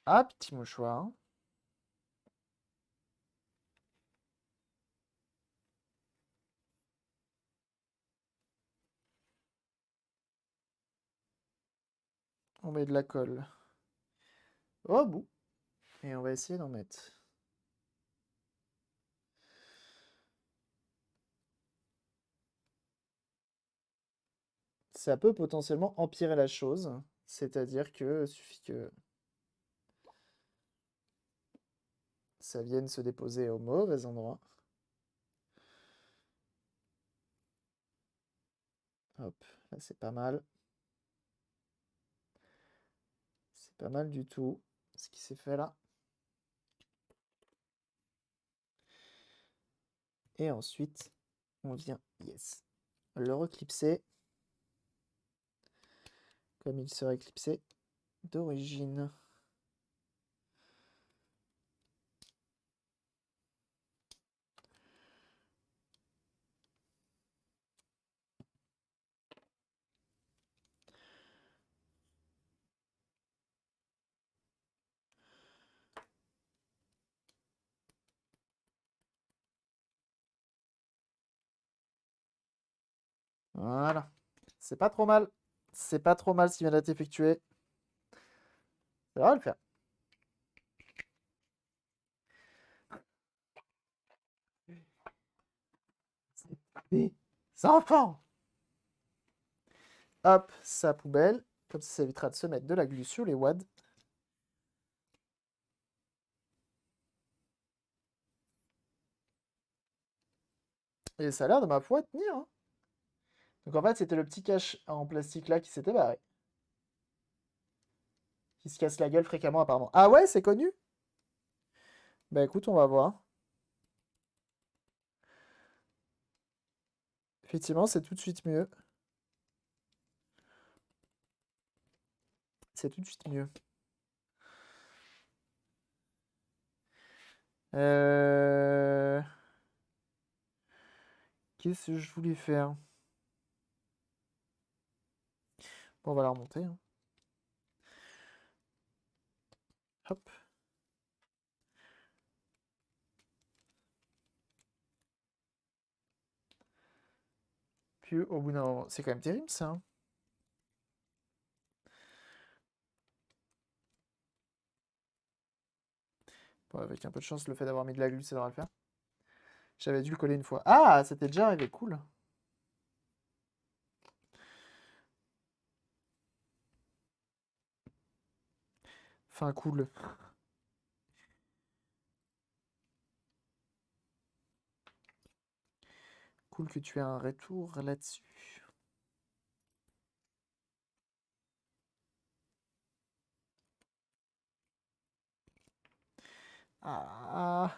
un petit mouchoir. On met de la colle au bout. Et on va essayer d'en mettre. Ça peut potentiellement empirer la chose. C'est-à-dire que suffit que ça vienne se déposer au mauvais endroit. Hop, là c'est pas mal. C'est pas mal du tout ce qui s'est fait là. Et ensuite, on vient, yes, le reclipser comme il serait clipsé d'origine. Voilà. C'est pas trop mal. C'est pas trop mal ce qui vient d'être effectué. Ça va le faire. Des enfants! Hop, sa poubelle. Comme ça évitera de se mettre de la glu sur les wads. Et ça a l'air de ma foi tenir, hein. Donc en fait, c'était le petit cache en plastique là qui s'était barré. Qui se casse la gueule fréquemment apparemment. Ah ouais, c'est connu? Bah écoute, on va voir. Effectivement, c'est tout de suite mieux. C'est tout de suite mieux. Qu'est-ce que je voulais faire? Bon, on va la remonter, hein. Hop. Puis au bout d'un moment, c'est quand même terrible ça, hein. Bon, avec un peu de chance, le fait d'avoir mis de la glu, ça devrait le faire. J'avais dû le coller une fois. Ah, c'était déjà arrivé, cool. Enfin, cool. Cool que tu aies un retour là-dessus. Ah.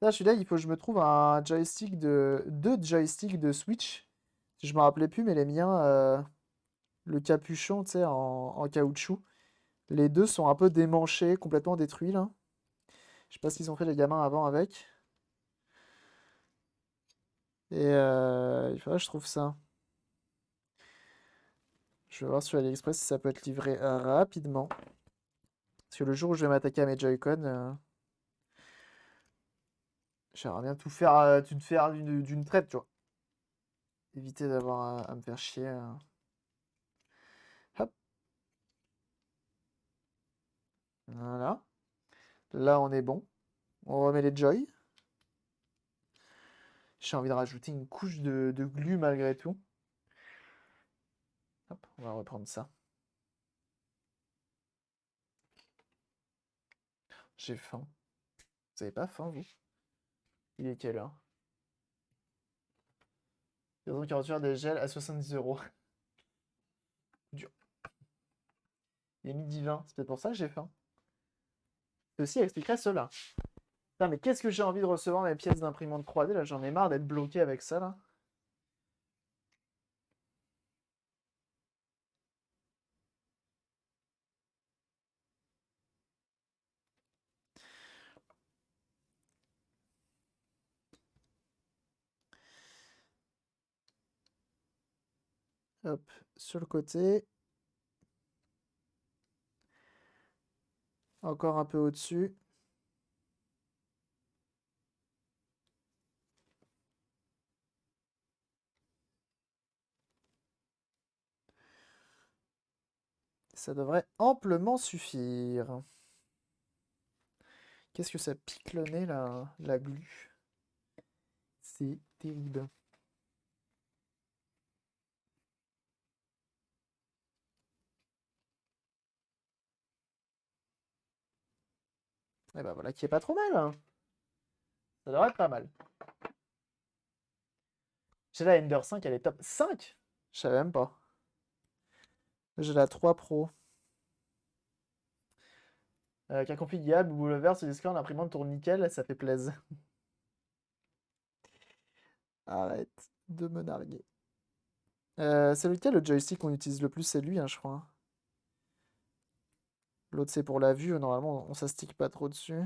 Là, celui-là, il faut que je me trouve un joystick de... deux joysticks de Switch. Je me rappelais plus, mais les miens, le capuchon, tu sais, en caoutchouc. Les deux sont un peu démanchés, complètement détruits, là. Je sais pas ce qu'ils ont fait les gamins avant avec. Et il faudrait que je trouve ça. Je vais voir sur AliExpress si ça peut être livré rapidement. Parce que le jour où je vais m'attaquer à mes Joy-Con, j'aimerais bien tout faire, d'une traite, tu vois. Éviter d'avoir à me faire chier. Hop, voilà. Là, on est bon. On remet les Joy. J'ai envie de rajouter une couche de glu malgré tout. Hop, on va reprendre ça. J'ai faim. Vous avez pas faim, vous? Il est quelle heure? Livraison 48 des gels à 70 €. Dur. Il est midi 20. C'est peut-être pour ça que j'ai faim. Ceci expliquerait cela. Putain, mais qu'est-ce que j'ai envie de recevoir mes pièces d'imprimante 3D là, j'en ai marre d'être bloqué avec ça là. Hop, sur le côté. Encore un peu au-dessus. Ça devrait amplement suffire. Qu'est-ce que ça pique le nez, la glu? C'est terrible. Et ben voilà qui est pas trop mal, hein. Ça devrait être pas mal. J'ai la Ender 5, elle est top 5. Je savais même pas. J'ai la 3 Pro. Qu'un configurable, boule vert, ce Discord, l'imprimante tourne nickel, ça fait plaisir. Arrête de me narguer. C'est lequel le joystick qu'on utilise le plus? C'est lui, hein, je crois. L'autre, c'est pour la vue. Normalement, on s'astique pas trop dessus.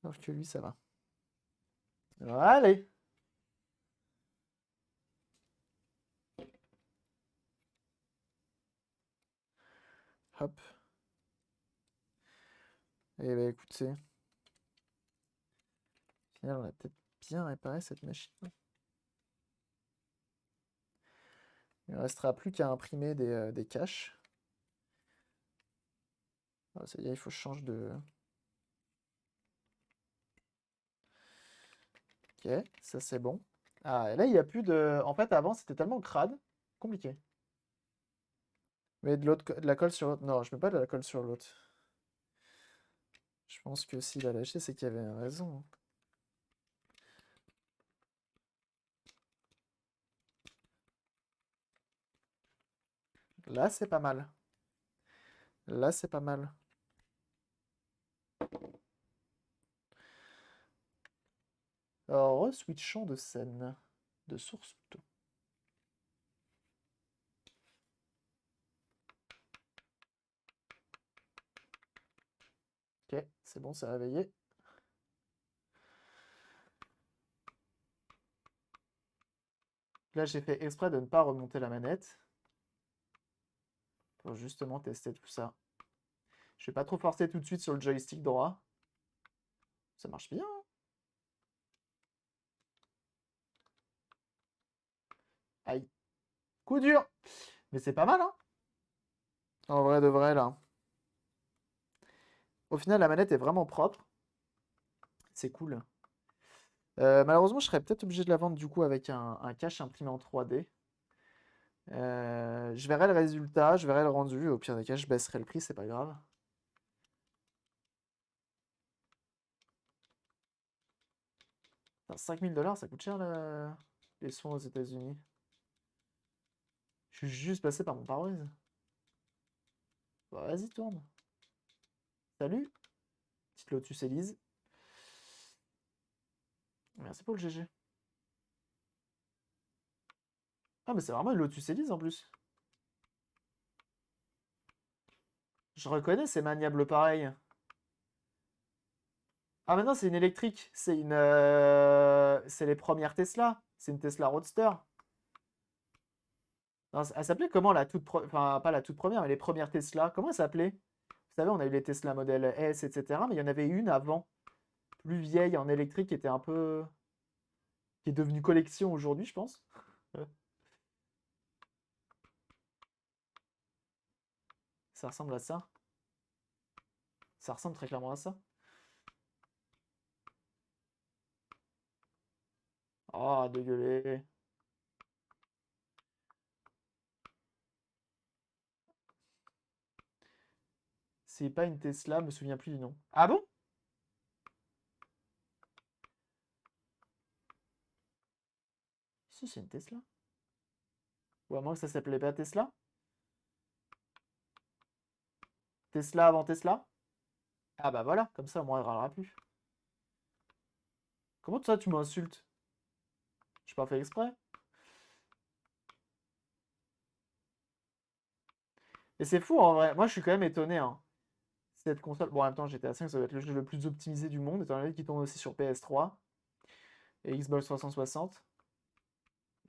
Alors que lui, ça va. Allez! Hop. Et bah écoute, c'est. Au final, on a peut-être bien réparé cette machine. Il ne restera plus qu'à imprimer des caches. Ah, ça y est, il faut que je change de. Ok, ça c'est bon. Ah, et là, il n'y a plus de. En fait, avant, c'était tellement crade. Compliqué. Mais de la colle sur l'autre. Non, je mets pas de la colle sur l'autre. Je pense que s'il a lâché, c'est qu'il y avait une raison. Là, c'est pas mal. Là, c'est pas mal. Alors, switchons de scène. De source plutôt. Ok, c'est bon, c'est réveillé. Là, j'ai fait exprès de ne pas remonter la manette. Pour justement tester tout ça. Je vais pas trop forcer tout de suite sur le joystick droit. Ça marche bien, hein. Aïe. Coup dur. Mais c'est pas mal, hein. En vrai de vrai, là. Au final, la manette est vraiment propre. C'est cool. Malheureusement, je serais peut-être obligé de la vendre du coup avec un cache imprimé en 3D. Je verrai le résultat, je verrai le rendu. Au pire des cas, je baisserai le prix, c'est pas grave. Enfin, 5 000 $, ça coûte cher les soins aux États-Unis. Je suis juste passé par mon pare-brise. Bah, vas-y, tourne. Salut. Petite Lotus Elise. Merci pour le GG. Ah, mais c'est vraiment une Lotus Elise en plus. Je reconnais ces maniables pareils. Ah, maintenant c'est une électrique. C'est les premières Tesla. C'est une Tesla Roadster. Non, elle s'appelait comment la Enfin, pas la toute première, mais les premières Tesla. Comment elle s'appelait? Vous savez, on a eu les Tesla Model S, etc. Mais il y en avait une avant, plus vieille en électrique, qui était un peu. Qui est devenue collection aujourd'hui, je pense. Ça ressemble à ça. Ça ressemble très clairement à ça. Oh, dégueulé. C'est pas une Tesla, je me souviens plus du nom. Ah bon? Si, c'est une Tesla. Ou à moins que ça s'appelait pas Tesla? Tesla avant Tesla? Ah bah voilà, comme ça, au moins, elle râlera plus. Comment ça, tu m'insultes? Je pas fait exprès. Et c'est fou, en vrai. Moi, je suis quand même étonné, hein. Cette console... Bon, en même temps, GTA 5, ça doit être le jeu le plus optimisé du monde, étant donné qu'il tourne aussi sur PS3 et Xbox 360.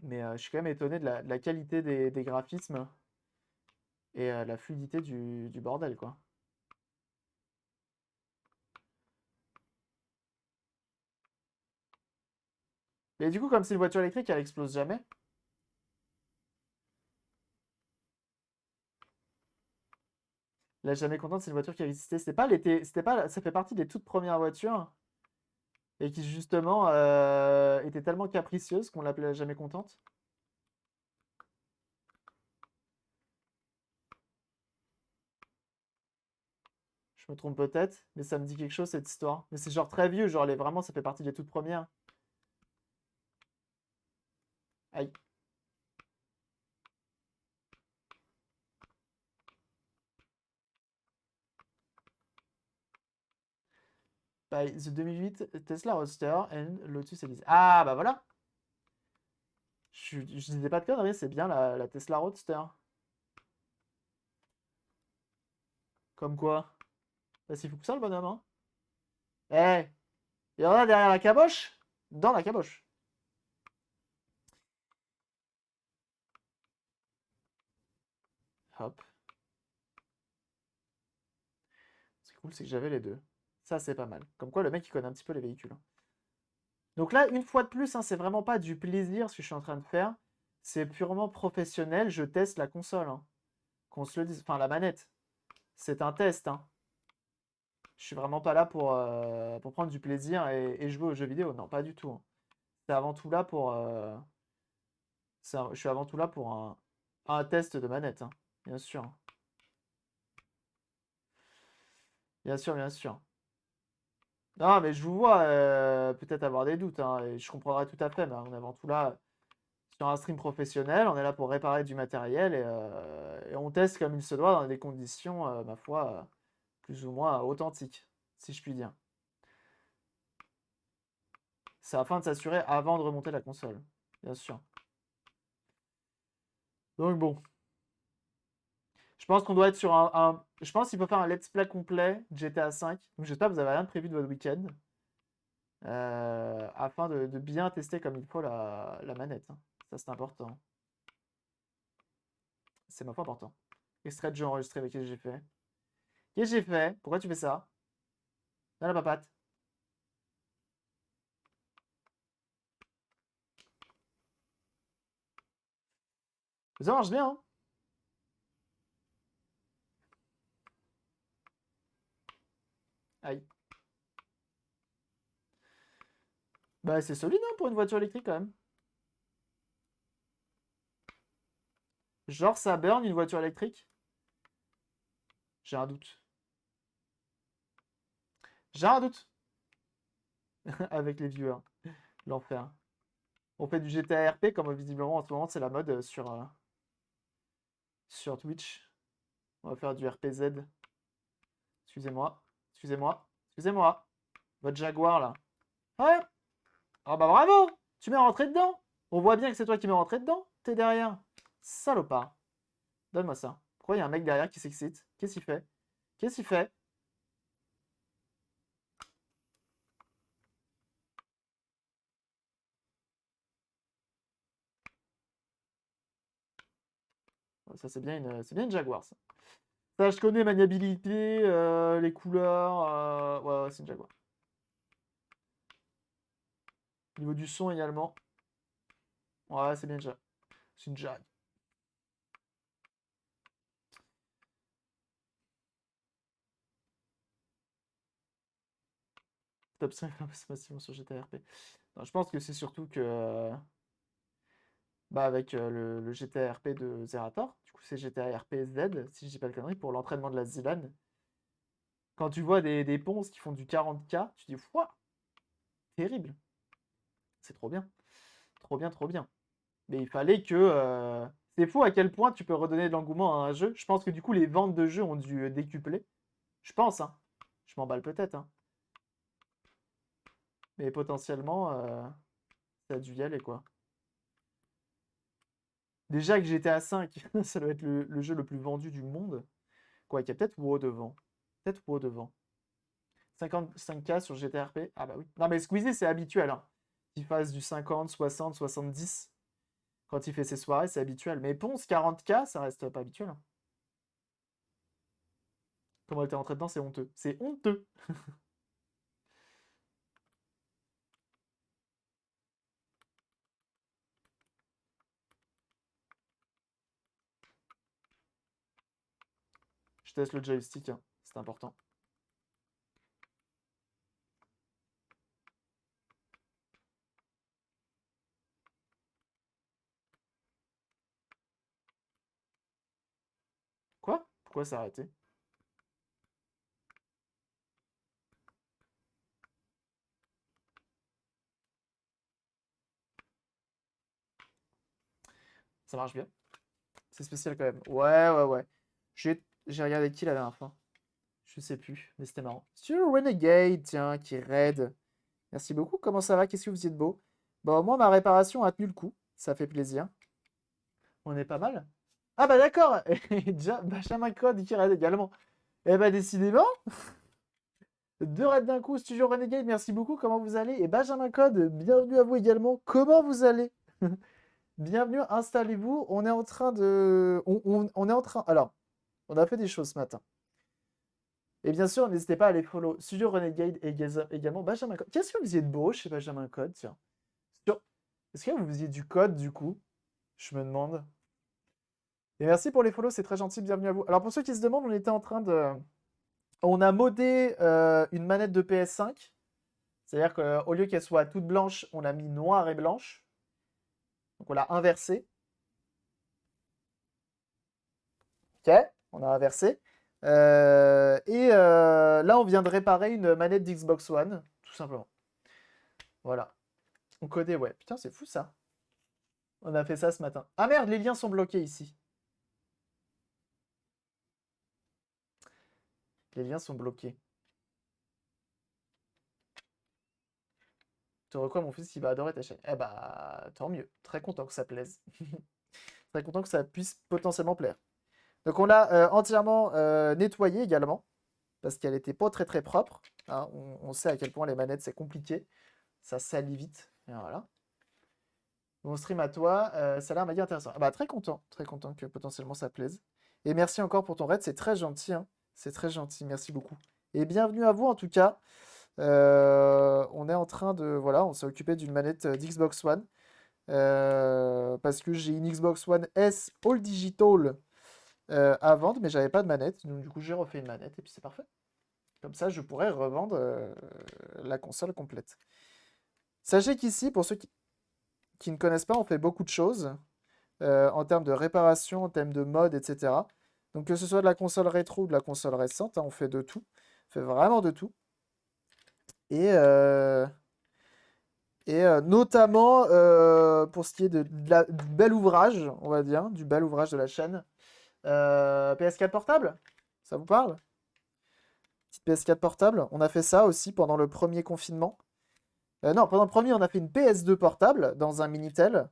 Mais je suis quand même étonné de la qualité des graphismes et la fluidité du bordel, quoi. Mais du coup, comme c'est une voiture électrique, elle explose jamais. La jamais contente, c'est une voiture qui a existé. C'était pas, ça fait partie des toutes premières voitures et qui justement était tellement capricieuse qu'on l'appelait la jamais contente. Je me trompe peut-être, mais ça me dit quelque chose cette histoire. Mais c'est genre très vieux, genre vraiment ça fait partie des toutes premières. Aïe. By the 2008 Tesla Roadster and Lotus Elise. Ah bah voilà. Je disais pas de conneries, c'est bien la Tesla Roadster. Comme quoi. Bah c'est fou que ça le bonhomme, hein. Eh, il y en a derrière la caboche. Dans la caboche. Hop. C'est cool, c'est que j'avais les deux. Ça, c'est pas mal. Comme quoi, le mec, il connaît un petit peu les véhicules, hein. Donc là, une fois de plus, hein, c'est vraiment pas du plaisir ce que je suis en train de faire. C'est purement professionnel. Je teste la console, hein. Qu'on se le dise. Enfin, la manette. C'est un test, hein. Je suis vraiment pas là pour prendre du plaisir et jouer aux jeux vidéo. Non, pas du tout, hein. C'est avant tout là pour. Je suis avant tout là pour un test de manette, hein. Bien sûr. Bien sûr, bien sûr. Non, mais je vous vois peut-être avoir des doutes, hein, et je comprendrai tout à fait, mais on est avant tout là sur un stream professionnel, on est là pour réparer du matériel et on teste comme il se doit dans des conditions, ma foi, plus ou moins authentiques, si je puis dire. C'est afin de s'assurer avant de remonter la console, bien sûr. Donc bon, je pense qu'on doit être sur Je pense qu'il faut faire un let's play complet de GTA V. Donc j'espère que vous avez rien de prévu de votre week-end. Afin de bien tester comme il faut la manette, hein. Ça, c'est important. C'est ma foi important. Extrait de jeu enregistré avec qu'est-ce que j'ai fait. Qu'est-ce que j'ai fait? Pourquoi tu fais ça? Dans la papate. Ça marche bien, hein? Aïe. Bah, c'est solide, hein, pour une voiture électrique, quand même. Genre, ça burn une voiture électrique? J'ai un doute. J'ai un doute. Avec les viewers. L'enfer. On fait du GTA RP, comme visiblement en ce moment, c'est la mode sur Twitch. On va faire du RPZ. Excusez-moi. Excusez-moi. Excusez-moi. Votre Jaguar, là. Ouais. Ah bah bravo! Tu m'es rentré dedans! On voit bien que c'est toi qui m'es rentré dedans. T'es derrière. Salopard. Donne-moi ça. Pourquoi il y a un mec derrière qui s'excite? Qu'est-ce qu'il fait? Qu'est-ce qu'il fait? Ça, c'est bien une Jaguar, ça. Ça, je connais maniabilité, les couleurs. Ouais, ouais, c'est une Jaguar. Au niveau du son également. Ouais, c'est bien une Jag. C'est une Jag. Top 5 massivement sur GTRP. Non, je pense que c'est surtout que. Bah, avec le GTRP de Zerator, du coup, c'est GTRP Z, si je dis pas de conneries, pour l'entraînement de la Zilan. Quand tu vois des ponces qui font du 40K, tu dis, ouah, terrible. C'est trop bien. Trop bien, trop bien. Mais il fallait que. C'est fou à quel point tu peux redonner de l'engouement à un jeu. Je pense que du coup, les ventes de jeux ont dû décupler. Je pense, hein. Je m'emballe peut-être, hein. Mais potentiellement, ça a dû y aller, quoi. Déjà que GTA 5, ça doit être le jeu le plus vendu du monde. Quoi, qu'il y a peut-être WoW devant. Peut-être WoW devant. 55K sur GTRP. Ah bah oui. Non mais Squeezie, c'est habituel, hein. Qu'il fasse du 50, 60, 70. Quand il fait ses soirées, c'est habituel. Mais Ponce, 40K, ça reste pas habituel, hein. Comment elle était rentrée dedans, c'est honteux. C'est honteux. Je teste le joystick, hein. C'est important. Quoi? Pourquoi ça a arrêté? Ça marche bien. C'est spécial quand même. Ouais, ouais, ouais. J'ai regardé qui la dernière fois? Je sais plus, mais c'était marrant. Sur Renegade, tiens, qui raid. Merci beaucoup. Comment ça va? Qu'est-ce que vous faisiez de beau? Bon, moi, ma réparation a tenu le coup. Ça fait plaisir. On est pas mal. Ah bah d'accord. Et déjà, Benjamin Code qui raid également. Eh bah décidément, deux raids d'un coup. Studio Renegade, merci beaucoup. Comment vous allez? Et Benjamin Code, bienvenue à vous également. Comment vous allez? Bienvenue, installez-vous. On est en train de... on est en train... Alors, on a fait des choses ce matin. Et bien sûr, n'hésitez pas à aller follow Studio Renegade et également Benjamin Code. Qu'est-ce que vous faisiez de beau chez Benjamin Code, tiens? Est-ce que vous faisiez du code, du coup? Je me demande. Et merci pour les follow, c'est très gentil, bienvenue à vous. Alors pour ceux qui se demandent, on était en train de... On a modé une manette de PS5. C'est-à-dire qu'au lieu qu'elle soit toute blanche, on a mis noire et blanche. Donc on l'a inversé. Ok, on a inversé. Là, on vient de réparer une manette d'Xbox One, tout simplement. Voilà. On codait, ouais. Putain, c'est fou ça. On a fait ça ce matin. Ah merde, les liens sont bloqués ici. Les liens sont bloqués. Tu vois quoi, mon fils, il va adorer ta chaîne. Eh bah, tant mieux. Très content que ça plaise. Très content que ça puisse potentiellement plaire. Donc on l'a entièrement nettoyé également, parce qu'elle n'était pas très très propre, hein. On sait à quel point les manettes c'est compliqué. Ça salit vite. Et voilà. Mon stream à toi, ça a l'air méga intéressant. Ah bah, très content que potentiellement ça plaise. Et merci encore pour ton raid, c'est très gentil, hein. C'est très gentil, merci beaucoup. Et bienvenue à vous en tout cas. On est en train de... Voilà, on s'est occupé d'une manette d'Xbox One. Parce que j'ai une Xbox One S All Digital à vendre, mais j'avais pas de manette. Donc du coup, j'ai refait une manette et puis c'est parfait. Comme ça, je pourrais revendre la console complète. Sachez qu'ici, pour ceux qui ne connaissent pas, on fait beaucoup de choses en termes de réparation, en termes de mode, etc. Donc que ce soit de la console rétro ou de la console récente, hein, on fait de tout. On fait vraiment de tout. Et, notamment pour ce qui est du bel ouvrage, on va dire, du bel ouvrage de la chaîne. PS4 portable, ça vous parle? Petite PS4 portable. On a fait ça aussi pendant le premier confinement. Non, pendant le premier, on a fait une PS2 portable dans un Minitel.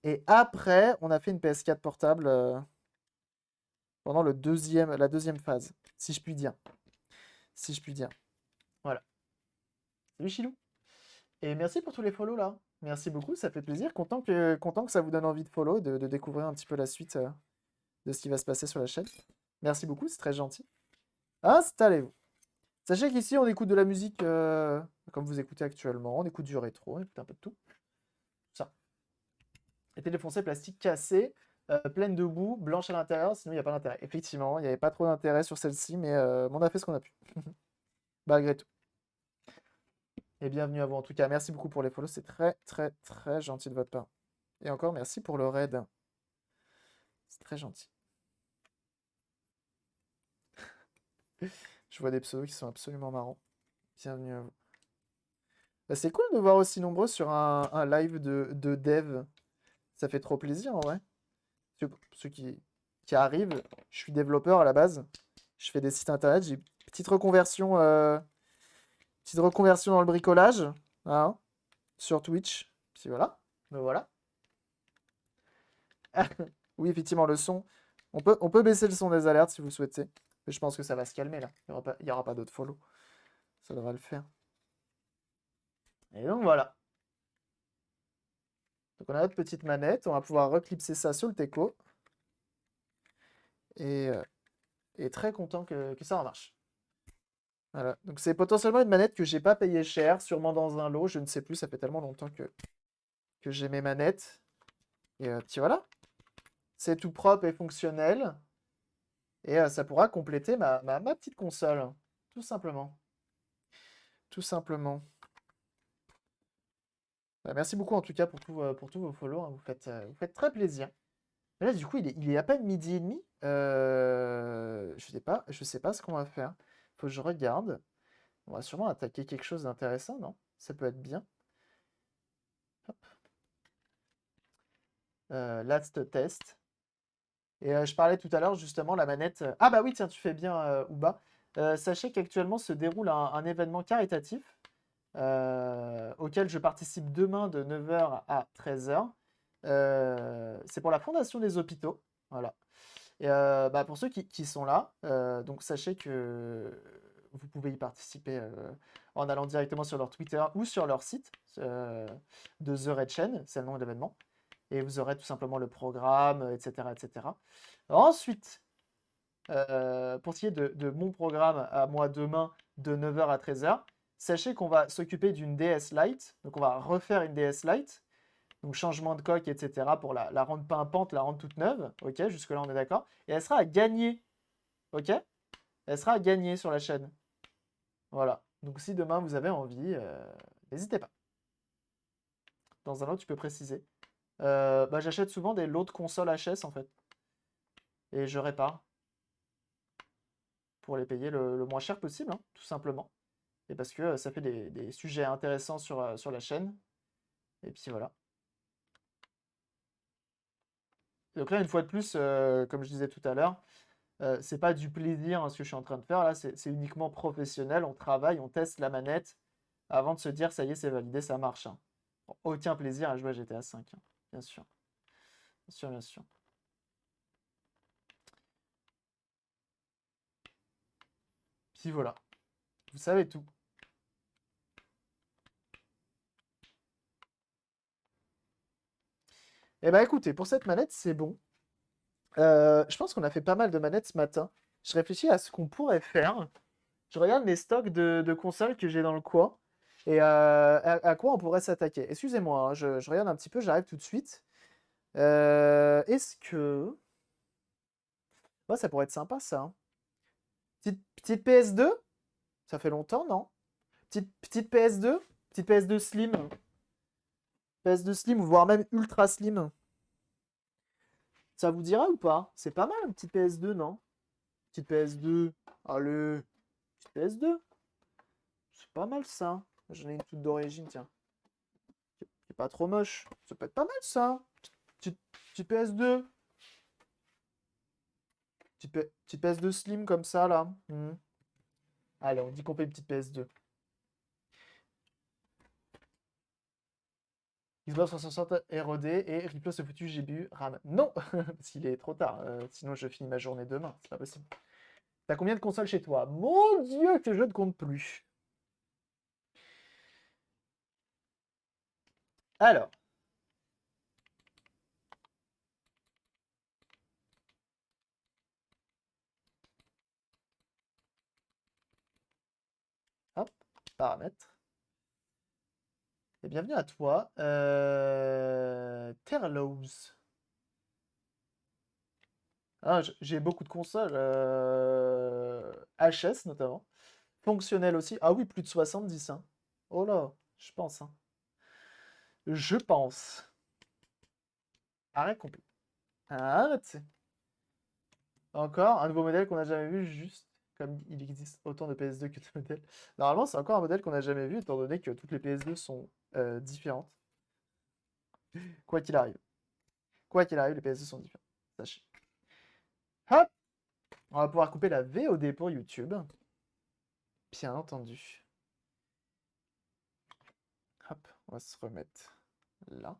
Et après, on a fait une PS4 portable pendant la deuxième phase, si je puis dire. Si je puis dire. Voilà. Salut Chilou. Et merci pour tous les follow là. Merci beaucoup, ça fait plaisir. Content que ça vous donne envie de follow, de découvrir un petit peu la suite de ce qui va se passer sur la chaîne. Merci beaucoup, c'est très gentil. Installez-vous. Sachez qu'ici, on écoute de la musique comme vous écoutez actuellement. On écoute du rétro, on écoute un peu de tout. Ça. Et téléfoncée, plastique cassé, pleine de boue, blanche à l'intérieur, sinon il n'y a pas d'intérêt. Effectivement, il n'y avait pas trop d'intérêt sur celle-ci, mais on a fait ce qu'on a pu. Malgré tout. Et bienvenue à vous en tout cas. Merci beaucoup pour les follow, c'est très très très gentil de votre part. Et encore merci pour le raid. C'est très gentil. Je vois des pseudos qui sont absolument marrants. Bienvenue à vous. Bah, c'est cool de voir aussi nombreux sur un live de dev. Ça fait trop plaisir en vrai. Ceux qui arrivent, je suis développeur à la base. Je fais des sites internet, j'ai Petite reconversion, dans le bricolage, hein, sur Twitch. Puis voilà. Me voilà. Oui, effectivement, le son. On peut baisser le son des alertes si vous souhaitez. Mais je pense que ça va se calmer là. Il y aura pas d'autres follow. Ça devrait le faire. Et donc voilà. Donc on a notre petite manette. On va pouvoir reclipser ça sur le Teco. Et, très content que ça en marche. Voilà. Donc c'est potentiellement une manette que j'ai pas payé cher, sûrement dans un lot, je ne sais plus, ça fait tellement longtemps que j'ai mes manettes. Et puis voilà. C'est tout propre et fonctionnel. Et ça pourra compléter ma petite console. Tout simplement. Tout simplement. Bah, merci beaucoup en tout cas pour tous vos follow, hein. Vous faites très plaisir. Mais là, du coup, il est à peine midi et demi. Je sais pas ce qu'on va faire. Faut que je regarde. On va sûrement attaquer quelque chose d'intéressant, non? Ça peut être bien. Hop. Last test. Et je parlais tout à l'heure justement la manette. Ah bah oui, tiens, tu fais bien, Ouba. Sachez qu'actuellement se déroule un événement caritatif auquel je participe demain de 9h à 13h. C'est pour la Fondation des Hôpitaux. Voilà. Et bah, pour ceux qui sont là, donc sachez que vous pouvez y participer en allant directement sur leur Twitter ou sur leur site de The Red Chain, c'est le nom de l'événement. Et vous aurez tout simplement le programme, etc. etc. Ensuite, pour ce qui est de mon programme à moi demain de 9h à 13h, sachez qu'on va s'occuper d'une DS Lite. Donc on va refaire une DS Lite. Donc changement de coque, etc. pour la rendre pimpante, la rendre toute neuve. Ok, jusque-là on est d'accord. Et elle sera à gagner. Ok, elle sera à gagner sur la chaîne. Voilà. Donc si demain vous avez envie, n'hésitez pas. Dans un lot, tu peux préciser. Bah, j'achète souvent des lots de consoles HS en fait. Et je répare. Pour les payer le moins cher possible, hein, tout simplement. Et parce que ça fait des sujets intéressants sur la chaîne. Et puis voilà. Donc là, une fois de plus, comme je disais tout à l'heure, c'est pas du plaisir, hein, ce que je suis en train de faire. Là, c'est uniquement professionnel. On travaille, on teste la manette avant de se dire, ça y est, c'est validé, ça marche, hein. Bon, aucun plaisir à jouer à GTA 5, hein, bien sûr. Bien sûr, bien sûr. Puis voilà. Vous savez tout. Eh ben écoutez, pour cette manette, c'est bon. Je pense qu'on a fait pas mal de manettes ce matin. Je réfléchis à ce qu'on pourrait faire. Je regarde les stocks de consoles que j'ai dans le coin et à quoi on pourrait s'attaquer. Excusez-moi, hein, je regarde un petit peu, j'arrive tout de suite. Est-ce que... Ouais, ça pourrait être sympa ça, hein. Petite PS2? Ça fait longtemps, non? Petite PS2? Petite PS2 Slim? PS2 Slim, voire même Ultra Slim. Ça vous dira ou pas? C'est pas mal une petite PS2, non? Petite PS2. Allez, petite PS2. C'est pas mal ça. J'en ai une toute d'origine, tiens. C'est pas trop moche. Ça peut être pas mal ça. Petite PS2. Petite PS2 Slim comme ça là. Allez, on dit qu'on fait une petite PS2. Xbox 360 ROD et replay ce foutu GPU RAM. Non, parce qu'il est trop tard. Sinon, je finis ma journée demain. C'est pas possible. T'as combien de consoles chez toi? Mon Dieu, que je ne compte plus. Alors. Hop, paramètres. Et bienvenue à toi. Terlows. Ah, j'ai beaucoup de consoles. HS notamment. Fonctionnel aussi. Ah oui, plus de 70, hein. Oh là, je pense, hein. Je pense. Arrêt complet. Arrête. Encore un nouveau modèle qu'on n'a jamais vu, juste comme il existe autant de PS2 que de modèles. Normalement, c'est encore un modèle qu'on n'a jamais vu, étant donné que toutes les PS2 sont différentes. Quoi qu'il arrive. Quoi qu'il arrive, les PS2 sont différentes. Sachez. Hop! On va pouvoir couper la VOD pour YouTube. Bien entendu. Hop, on va se remettre là.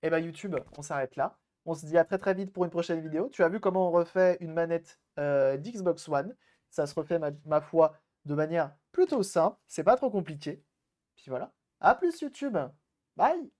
Et bah YouTube, on s'arrête là. On se dit à très très vite pour une prochaine vidéo. Tu as vu comment on refait une manette d'Xbox One. Ça se refait, ma foi, de manière plutôt simple. C'est pas trop compliqué. Puis voilà. À plus YouTube. Bye.